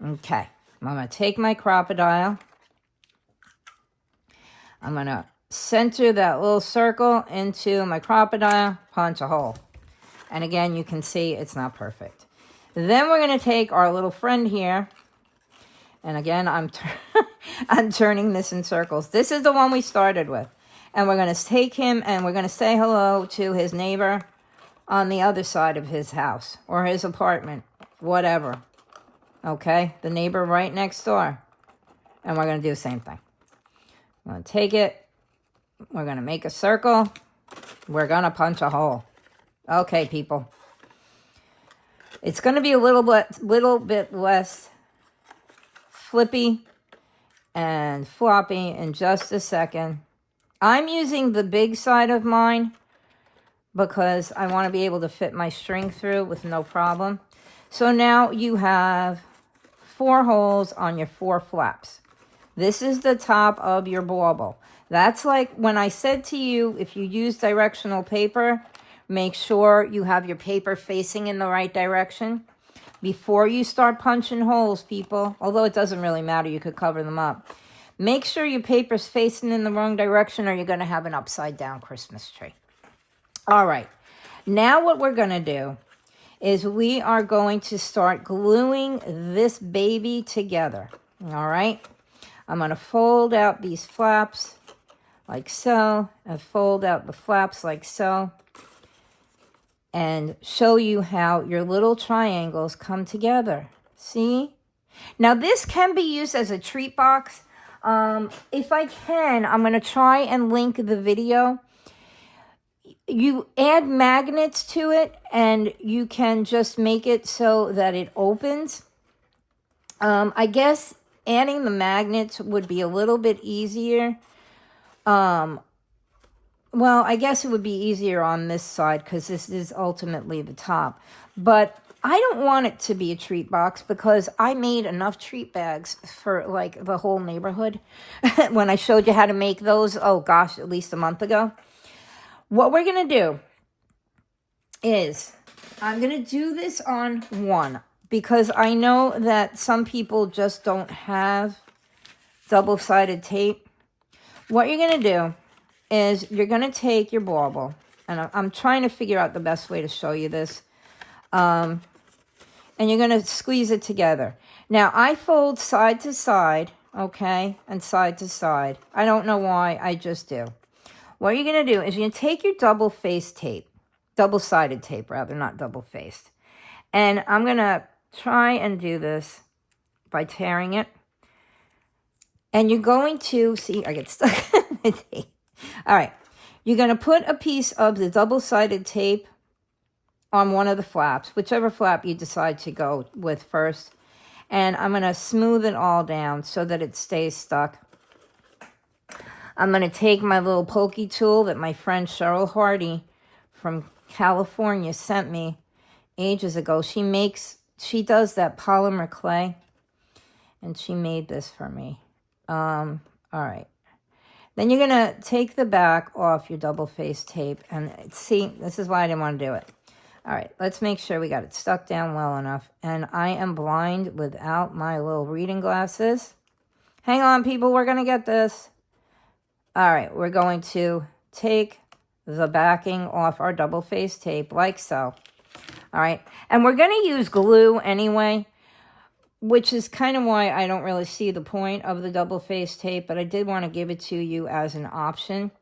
Okay. I'm going to take my crocodile. I'm going to center that little circle into my crocodile, punch a hole. And again, you can see it's not perfect. Then we're going to take our little friend here. And again, I'm turning this in circles. This is the one we started with. And we're going to take him and we're going to say hello to his neighbor on the other side of his house or his apartment, whatever. Okay, the neighbor right next door. And we're going to do the same thing. I'm going to take it. We're going to make a circle. We're going to punch a hole. Okay, people. It's going to be a little bit less flippy and floppy in just a second. I'm using the big side of mine because I want to be able to fit my string through with no problem. So now you have 4 holes on your 4 flaps. This is the top of your bauble. That's like when I said to you, if you use directional paper, make sure you have your paper facing in the right direction. Before you start punching holes, people, although it doesn't really matter, you could cover them up. Make sure your paper's facing in the wrong direction or you're going to have an upside down Christmas tree. All right. Now what we're going to do is we are going to start gluing this baby together. All right. I'm going to fold out these flaps like so and fold out the flaps like so and show you how your little triangles come together. See? Now this can be used as a treat box. If I can, I'm going to try and link the video. You add magnets to it and you can just make it so that it opens. I guess adding the magnets would be a little bit easier. Well, I guess it would be easier on this side because this is ultimately the top. But I don't want it to be a treat box because I made enough treat bags for like the whole neighborhood when I showed you how to make those, oh gosh, at least a month ago. What we're going to do is I'm going to do this on 1 because I know that some people just don't have double-sided tape. What you're going to do is you're going to take your bauble, and I'm trying to figure out the best way to show you this. And you're going to squeeze it together. Now, I fold side to side, okay, and side to side. I don't know why, I just do. What you're going to do is you're going to take your double-faced tape, double-sided tape, rather, not double-faced. And I'm going to try and do this by tearing it. And you're going to, see, I get stuck in the tape. All right, you're going to put a piece of the double-sided tape on one of the flaps, whichever flap you decide to go with first. And I'm going to smooth it all down so that it stays stuck. I'm going to take my little pokey tool that my friend Cheryl Hardy from California sent me ages ago. She does that polymer clay, and she made this for me. All right. Then you're going to take the back off your double-faced tape. And see, this is why I didn't want to do it. All right, let's make sure we got it stuck down well enough. And I am blind without my little reading glasses. Hang on, people, we're going to get this. All right, we're going to take the backing off our double-faced tape like so. All right, and we're going to use glue anyway, which is kind of why I don't really see the point of the double-faced tape, but I did want to give it to you as an option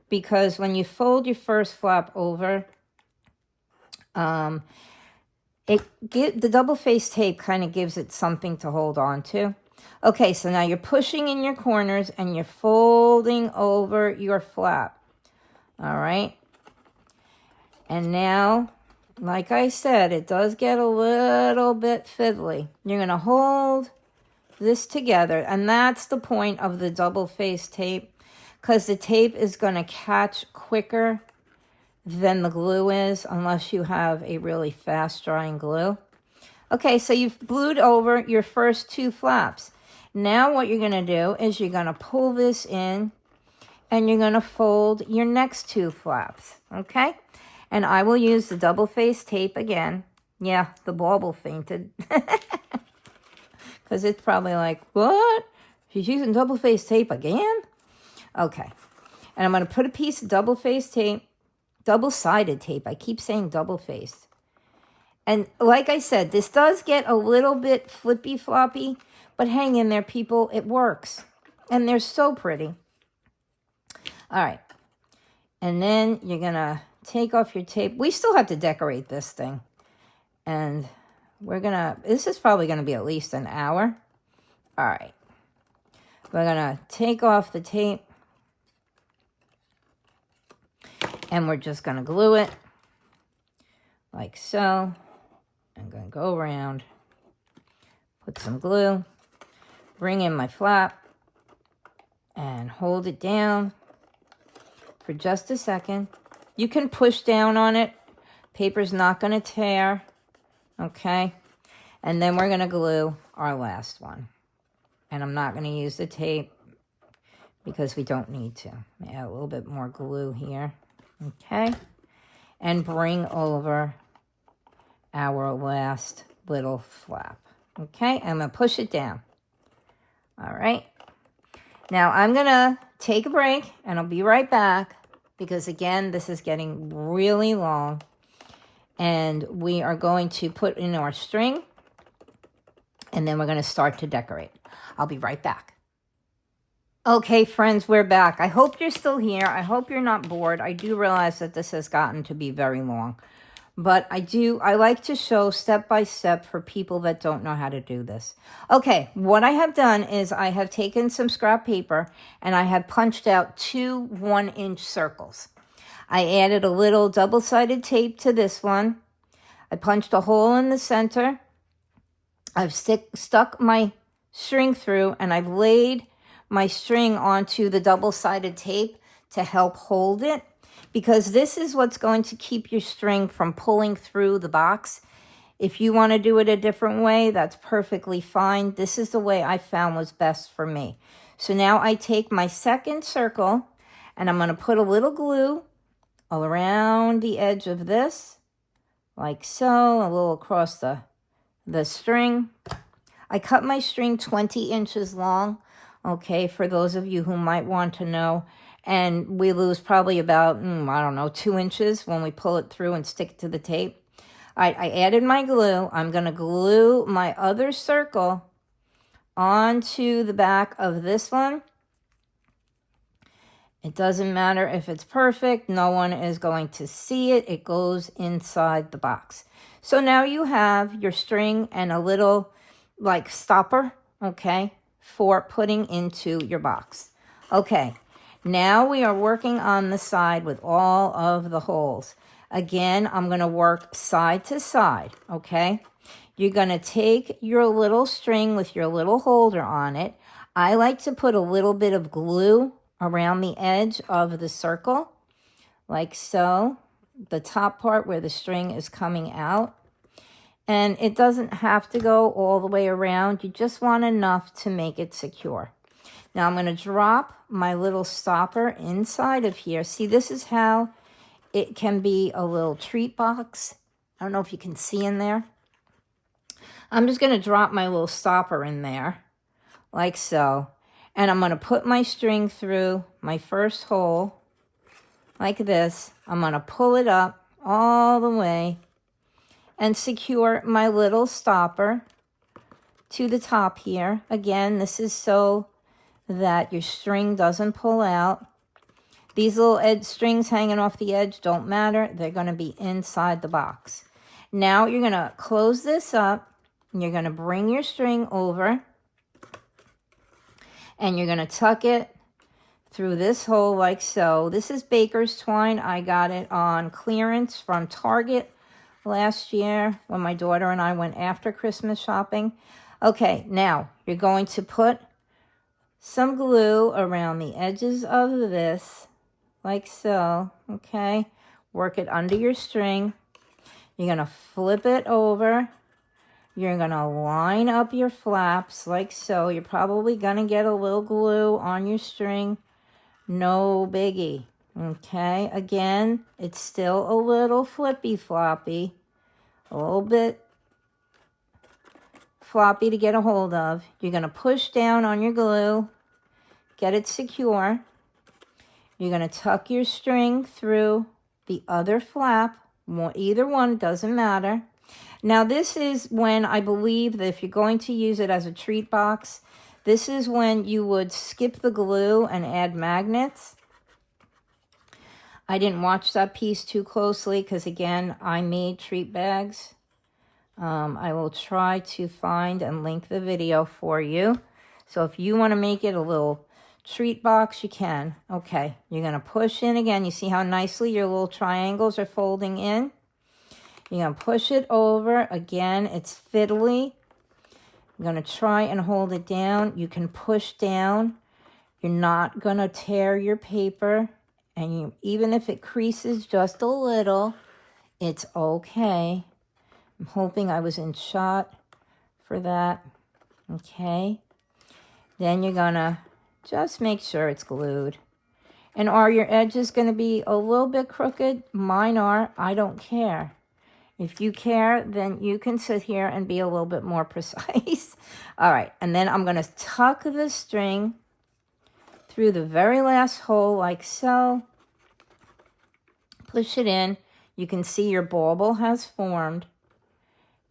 because when you fold your first flap over, the double-faced tape kind of gives it something to hold on to. Okay, so now you're pushing in your corners and you're folding over your flap. All right. And now, like I said, it does get a little bit fiddly. You're going to hold this together, and that's the point of the double-faced tape because the tape is going to catch quicker than the glue is unless you have a really fast-drying glue. Okay, so you've glued over your first 2 flaps. Now what you're going to do is you're going to pull this in and you're going to fold your next 2 flaps, okay? And I will use the double-faced tape again. Yeah, the bauble fainted. Because it's probably like, what? She's using double-faced tape again? Okay. And I'm going to put a piece of double-faced tape, double-sided tape. I keep saying double-faced. And like I said, this does get a little bit flippy-floppy, but hang in there, people. It works. And they're so pretty. All right. And then you're going to take off your tape. We still have to decorate this thing. And we're going to, this is probably going to be at least an hour. All right. We're going to take off the tape. And we're just going to glue it like so. I'm going to go around, put some glue, bring in my flap, and hold it down for just a second. You can push down on it. Paper's not going to tear. Okay? And then we're going to glue our last one. And I'm not going to use the tape because we don't need to. Add a little bit more glue here. Okay? And bring over our last little flap. Okay? I'm going to push it down. All right? Now, I'm going to take a break, and I'll be right back because, again, this is getting really long. And we are going to put in our string, and then we're going to start to decorate. I'll be right back. Okay, friends, we're back. I hope you're still here. I hope you're not bored. I do realize that this has gotten to be very long. But I like to show step by step for people that don't know how to do this. Okay, what I have done is I have taken some scrap paper and I have punched out 2 1-inch circles. I added a little double-sided tape to this one. I punched a hole in the center. I've stuck my string through and I've laid my string onto the double-sided tape to help hold it, because this is what's going to keep your string from pulling through the box. If you want to do it a different way, that's perfectly fine. This is the way I found was best for me. So now I take my second circle and I'm going to put a little glue all around the edge of this, like so, a little across the string. I cut my string 20 inches long, okay, for those of you who might want to know. And we lose probably about, I don't know, 2 inches when we pull it through and stick it to the tape. All right, I added my glue. I'm going to glue my other circle onto the back of this one. It doesn't matter if it's perfect. No one is going to see it. It goes inside the box. So now you have your string and a little, like, stopper, okay, for putting into your box. Okay. Now we are working on the side with all of the holes. Again, I'm going to work side to side, okay? You're going to take your little string with your little holder on it. I like to put a little bit of glue around the edge of the circle, like so, the top part where the string is coming out. And it doesn't have to go all the way around. You just want enough to make it secure. Now I'm going to drop my little stopper inside of here. See, this is how it can be a little treat box. I don't know if you can see in there. I'm just going to drop my little stopper in there, like so. And I'm going to put my string through my first hole, like this. I'm going to pull it up all the way and secure my little stopper to the top here. Again, this is so that your string doesn't pull out. These little edge strings hanging off the edge don't matter. They're going to be inside the box. Now you're going to close this up and you're going to bring your string over and you're going to tuck it through this hole like so. This is baker's twine. I got it on clearance from Target last year when my daughter and I went after Christmas shopping. Okay, now you're going to put some glue around the edges of this, like so, okay? Work it under your string. You're going to flip it over. You're going to line up your flaps like so. You're probably going to get a little glue on your string. No biggie. Okay, again, it's still a little flippy floppy. A little bit floppy to get a hold of. You're going to push down on your glue. Get it secure. You're going to tuck your string through the other flap. Either one, doesn't matter. Now this is when I believe that if you're going to use it as a treat box, this is when you would skip the glue and add magnets. I didn't watch that piece too closely because, again, I made treat bags. I will try to find and link the video for you. So if you want to make it a little treat box, you can. Okay, you're going to push in again. You see how nicely your little triangles are folding in? You're going to push it over. Again, it's fiddly. You're going to try and hold it down. You can push down. You're not going to tear your paper. And even if it creases just a little, it's okay. I'm hoping I was in shot for that. Okay. Then you're going to just make sure it's glued. And are your edges going to be a little bit crooked? Mine are. I don't care. If you care, then you can sit here and be a little bit more precise. All right, and then I'm going to tuck the string through the very last hole like so. Push it in. You can see your bauble has formed.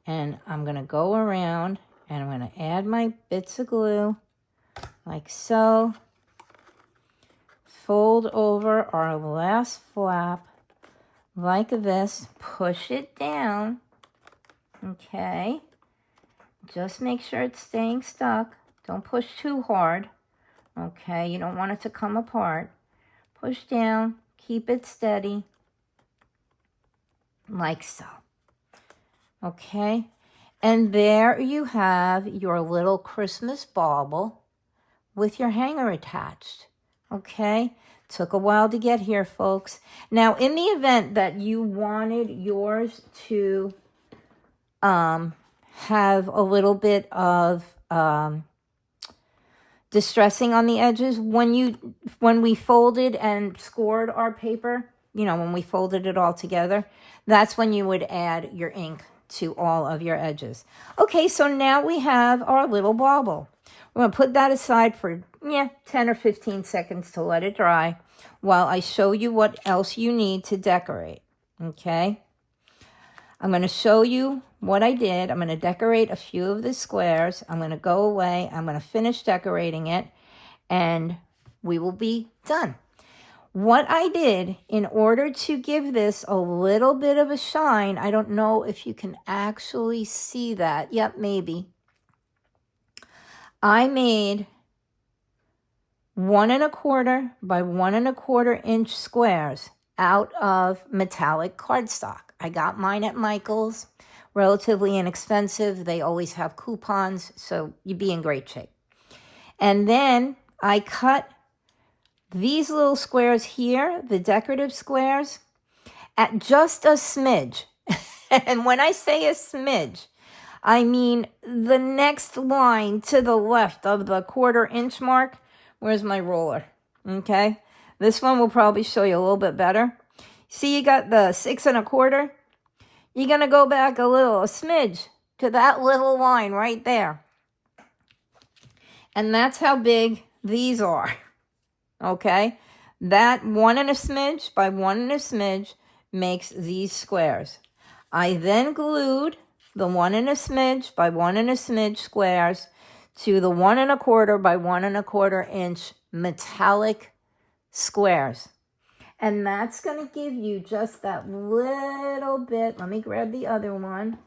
And I'm going to go around and I'm going to add my bits of glue like so. Fold over our last flap. Like this, push it down, okay? Just make sure it's staying stuck. Don't push too hard, okay? You don't want it to come apart. Push down, keep it steady, like so, okay? And there you have your little Christmas bauble with your hanger attached, okay? Took a while to get here, folks. Now, in the event that you wanted yours to have a little bit of distressing on the edges, when we folded and scored our paper, you know, when we folded it all together, that's when you would add your ink to all of your edges. Okay, so now we have our little bauble. We're going to put that aside for 10 or 15 seconds to let it dry while I show you what else you need to decorate, okay? I'm going to show you what I did. I'm going to decorate a few of the squares. I'm going to go away. I'm going to finish decorating it, and we will be done. What I did in order to give this a little bit of a shine, I don't know if you can actually see that. Yep, maybe. I made 1 1/4 by 1 1/4 inch squares out of metallic cardstock. I got mine at Michael's, relatively inexpensive. They always have coupons, so you'd be in great shape. And then I cut these little squares here, the decorative squares, at just a smidge. And when I say a smidge, I mean the next line to the left of the 1/4 inch mark. Where's my roller? Okay. This one will probably show you a little bit better. See, you got the 6 1/4. You're going to go back a smidge to that little line right there. And that's how big these are. Okay. That 1 and a smidge by 1 and a smidge makes these squares. I then glued the 1 and a smidge by 1 and a smidge squares to the 1 1/4 by 1 1/4 inch metallic squares. And that's going to give you just that little bit. Let me grab the other one.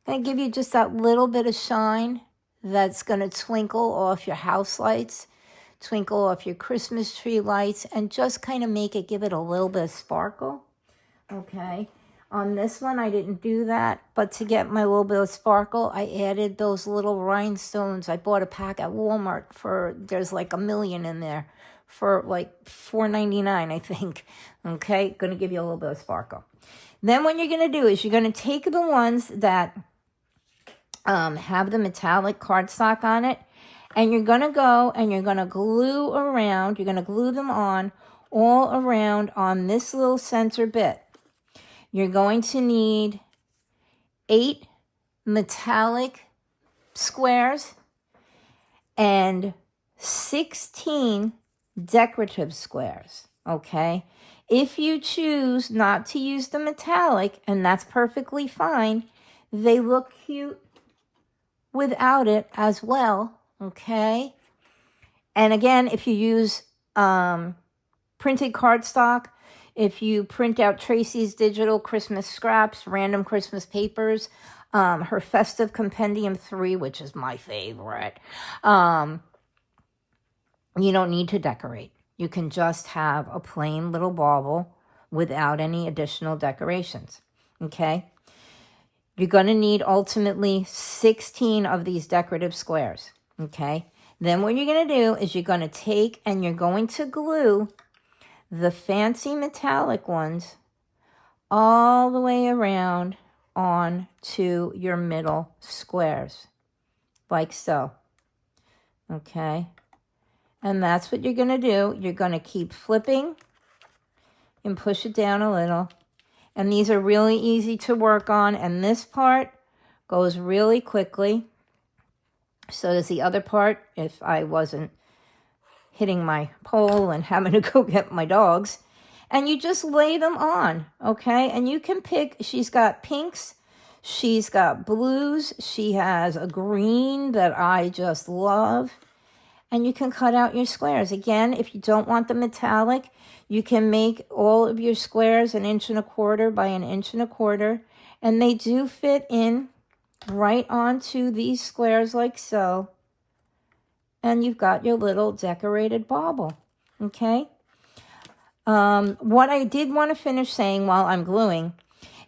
Going to give you just that little bit of shine that's going to twinkle off your house lights, twinkle off your Christmas tree lights, and just kind of give it a little bit of sparkle. Okay. On this one, I didn't do that, but to get my little bit of sparkle, I added those little rhinestones. I bought a pack at Walmart there's like 1 million in there for like $4.99, I think. Okay, going to give you a little bit of sparkle. Then what you're going to do is you're going to take the ones that have the metallic cardstock on it. And you're going to go and you're going to glue around, you're going to glue them on all around on this little center bit. You're going to need 8 metallic squares and 16 decorative squares, okay? If you choose not to use the metallic, and that's perfectly fine, they look cute without it as well, okay? And again, if you use printed cardstock, if you print out Tracy's digital Christmas scraps, random Christmas papers, her Festive Compendium 3, which is my favorite, you don't need to decorate. You can just have a plain little bauble without any additional decorations, okay? You're going to need ultimately 16 of these decorative squares, okay? Then what you're going to do is you're going to take and you're going to glue the fancy metallic ones all the way around onto your middle squares, like so, okay? And that's what you're going to do. You're going to keep flipping and push it down a little. And these are really easy to work on. And this part goes really quickly. So does the other part, if I wasn't hitting my pole and having to go get my dogs. And you just lay them on, okay? And you can pick, she's got pinks, she's got blues, she has a green that I just love. And you can cut out your squares. Again, if you don't want the metallic, you can make all of your squares 1 1/4 by 1 1/4. And they do fit in right onto these squares like so. And you've got your little decorated bauble, okay? What I did want to finish saying while I'm gluing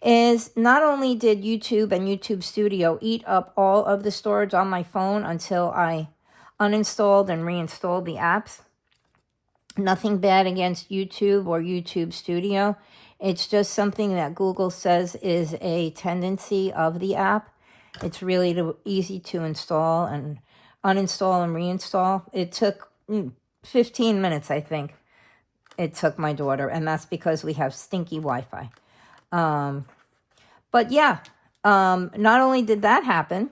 is not only did YouTube and YouTube Studio eat up all of the storage on my phone until I uninstalled and reinstalled the apps. Nothing bad against YouTube or YouTube Studio. It's just something that Google says is a tendency of the app. It's really easy to install and uninstall and reinstall. It took 15 minutes, I think. It took my daughter, and that's because we have stinky Wi-Fi. But yeah, not only did that happen,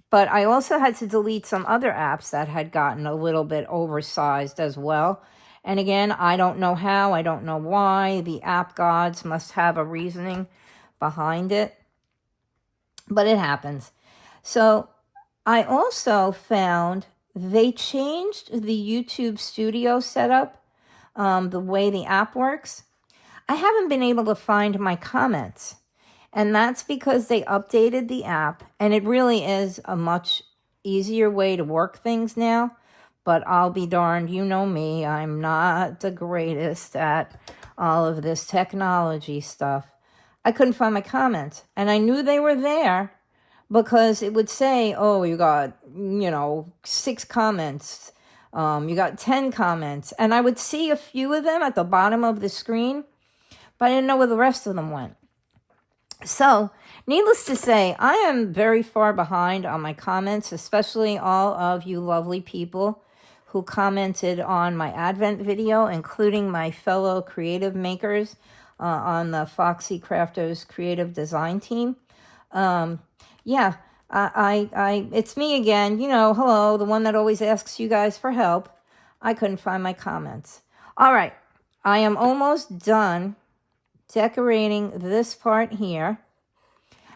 but I also had to delete some other apps that had gotten a little bit oversized as well. And again, I don't know how, I don't know why. The app gods must have a reasoning behind it. But it happens. So I also found they changed the YouTube Studio setup, the way the app works. I haven't been able to find my comments. And that's because they updated the app, and it really is a much easier way to work things now. But I'll be darned, you know me, I'm not the greatest at all of this technology stuff. I couldn't find my comments, and I knew they were there because it would say, oh, you got, 6 comments, you got 10 comments, and I would see a few of them at the bottom of the screen, but I didn't know where the rest of them went. So, needless to say, I am very far behind on my comments, especially all of you lovely people who commented on my Advent video, including my fellow creative makers on the Foxy Crafters creative design team. Yeah, it's me again, hello, the one that always asks you guys for help. I couldn't find my comments. All right, I am almost done decorating this part here.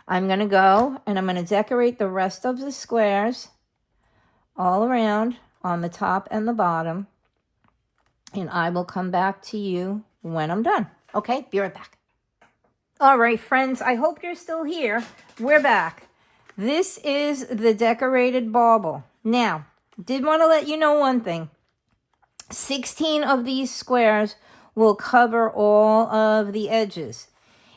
I'm going to go and I'm going to decorate the rest of the squares all around on the top and the bottom. And I will come back to you when I'm done. Okay, be right back. All right, friends, I hope you're still here. We're back. This is the decorated bauble. Now, did want to let you know one thing. 16 of these squares will cover all of the edges.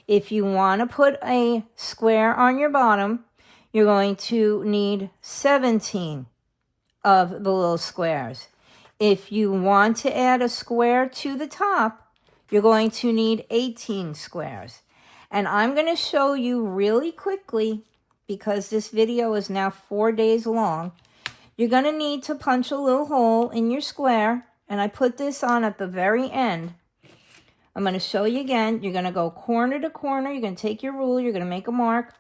If you want to put a square on your bottom, you're going to need 17 of the little squares. If you want to add a square to the top, you're going to need 18 squares. And I'm going to show you really quickly, because this video is now 4 days long. You're going to need to punch a little hole in your square, and I put this on at the very end. I'm going to show you again. You're going to go corner to corner. You're going to take your rule. You're going to make a mark,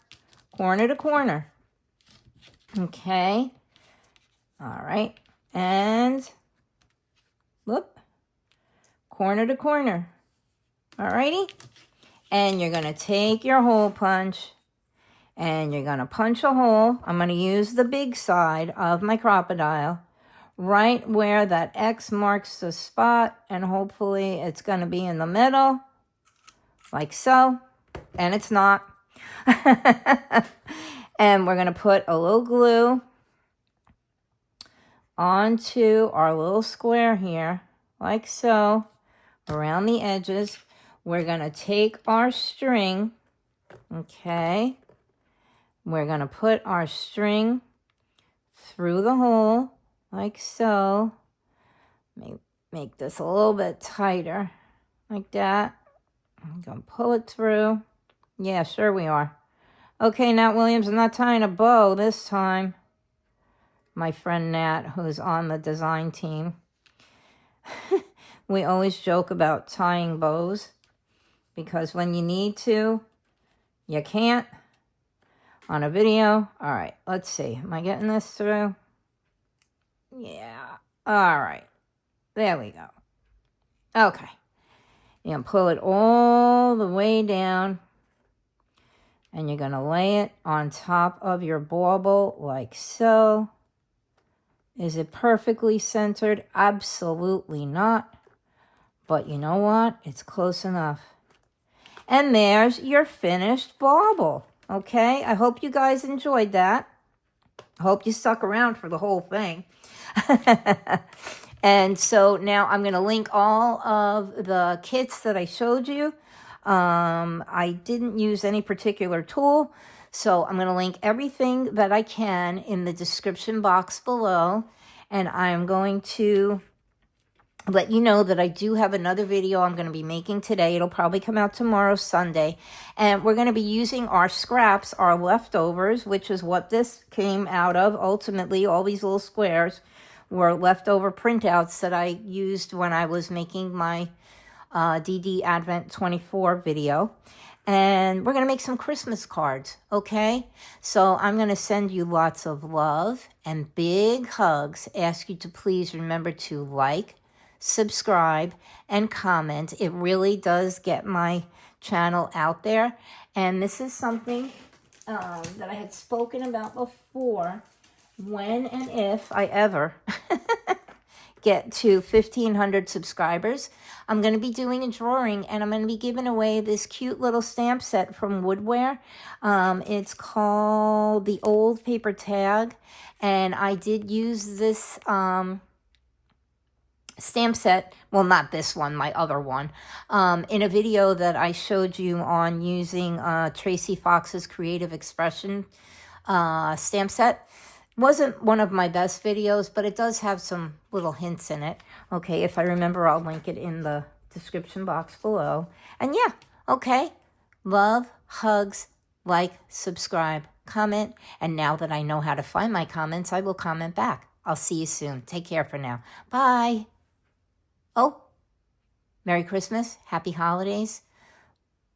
corner to corner. Okay. All right. And, whoop, corner to corner. All righty. And you're going to take your hole punch, and you're going to punch a hole. I'm going to use the big side of my crocodile right where that X marks the spot, and hopefully it's going to be in the middle, like so, and it's not. And we're going to put a little glue onto our little square here, like so, around the edges. We're going to take our string, okay, we're going to put our string through the hole, like so. Make this a little bit tighter, like that. I'm going to pull it through. Yeah, sure we are. Okay, Nat Williams, I'm not tying a bow this time. My friend Nat, who's on the design team. We always joke about tying bows, because when you need to, you can't on a video. All right, let's see. Am I getting this through? Yeah. All right. There we go. Okay. You're going to pull it all the way down, and you're going to lay it on top of your bauble like so. Is it perfectly centered? Absolutely not. But you know what? It's close enough. And there's your finished bauble. Okay? I hope you guys enjoyed that. I hope you stuck around for the whole thing. And so now I'm going to link all of the kits that I showed you. I didn't use any particular tool, so I'm going to link everything that I can in the description box below. And I'm going to let you know that I do have another video I'm going to be making today. It'll probably come out tomorrow, Sunday. And we're going to be using our scraps, our leftovers, which is what this came out of. Ultimately, all these little squares were leftover printouts that I used when I was making my DD Advent 24 video. And we're going to make some Christmas cards, okay? So I'm going to send you lots of love and big hugs. Ask you to please remember to like, subscribe, and comment. It really does get my channel out there. And this is something that I had spoken about before. When and if I ever get to 1,500 subscribers, I'm going to be doing a drawing, and I'm going to be giving away this cute little stamp set from Woodware. It's called the Old Paper Tag, and I did use this stamp set, well, not this one, my other one, in a video that I showed you on using Tracy Fox's Creative Expression stamp set. Wasn't one of my best videos, but it does have some little hints in it. Okay, if I remember, I'll link it in the description box below. And yeah, okay, love, hugs, like, subscribe, comment. And now that I know how to find my comments, I will comment back. I'll see you soon. Take care for now. Bye. Oh, Merry Christmas, Happy Holidays,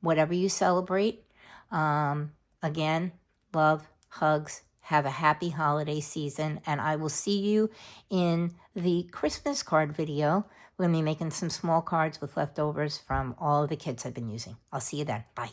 whatever you celebrate. Again, love, hugs. Have a happy holiday season, and I will see you in the Christmas card video. We're going to be making some small cards with leftovers from all of the kits I've been using. I'll see you then. Bye.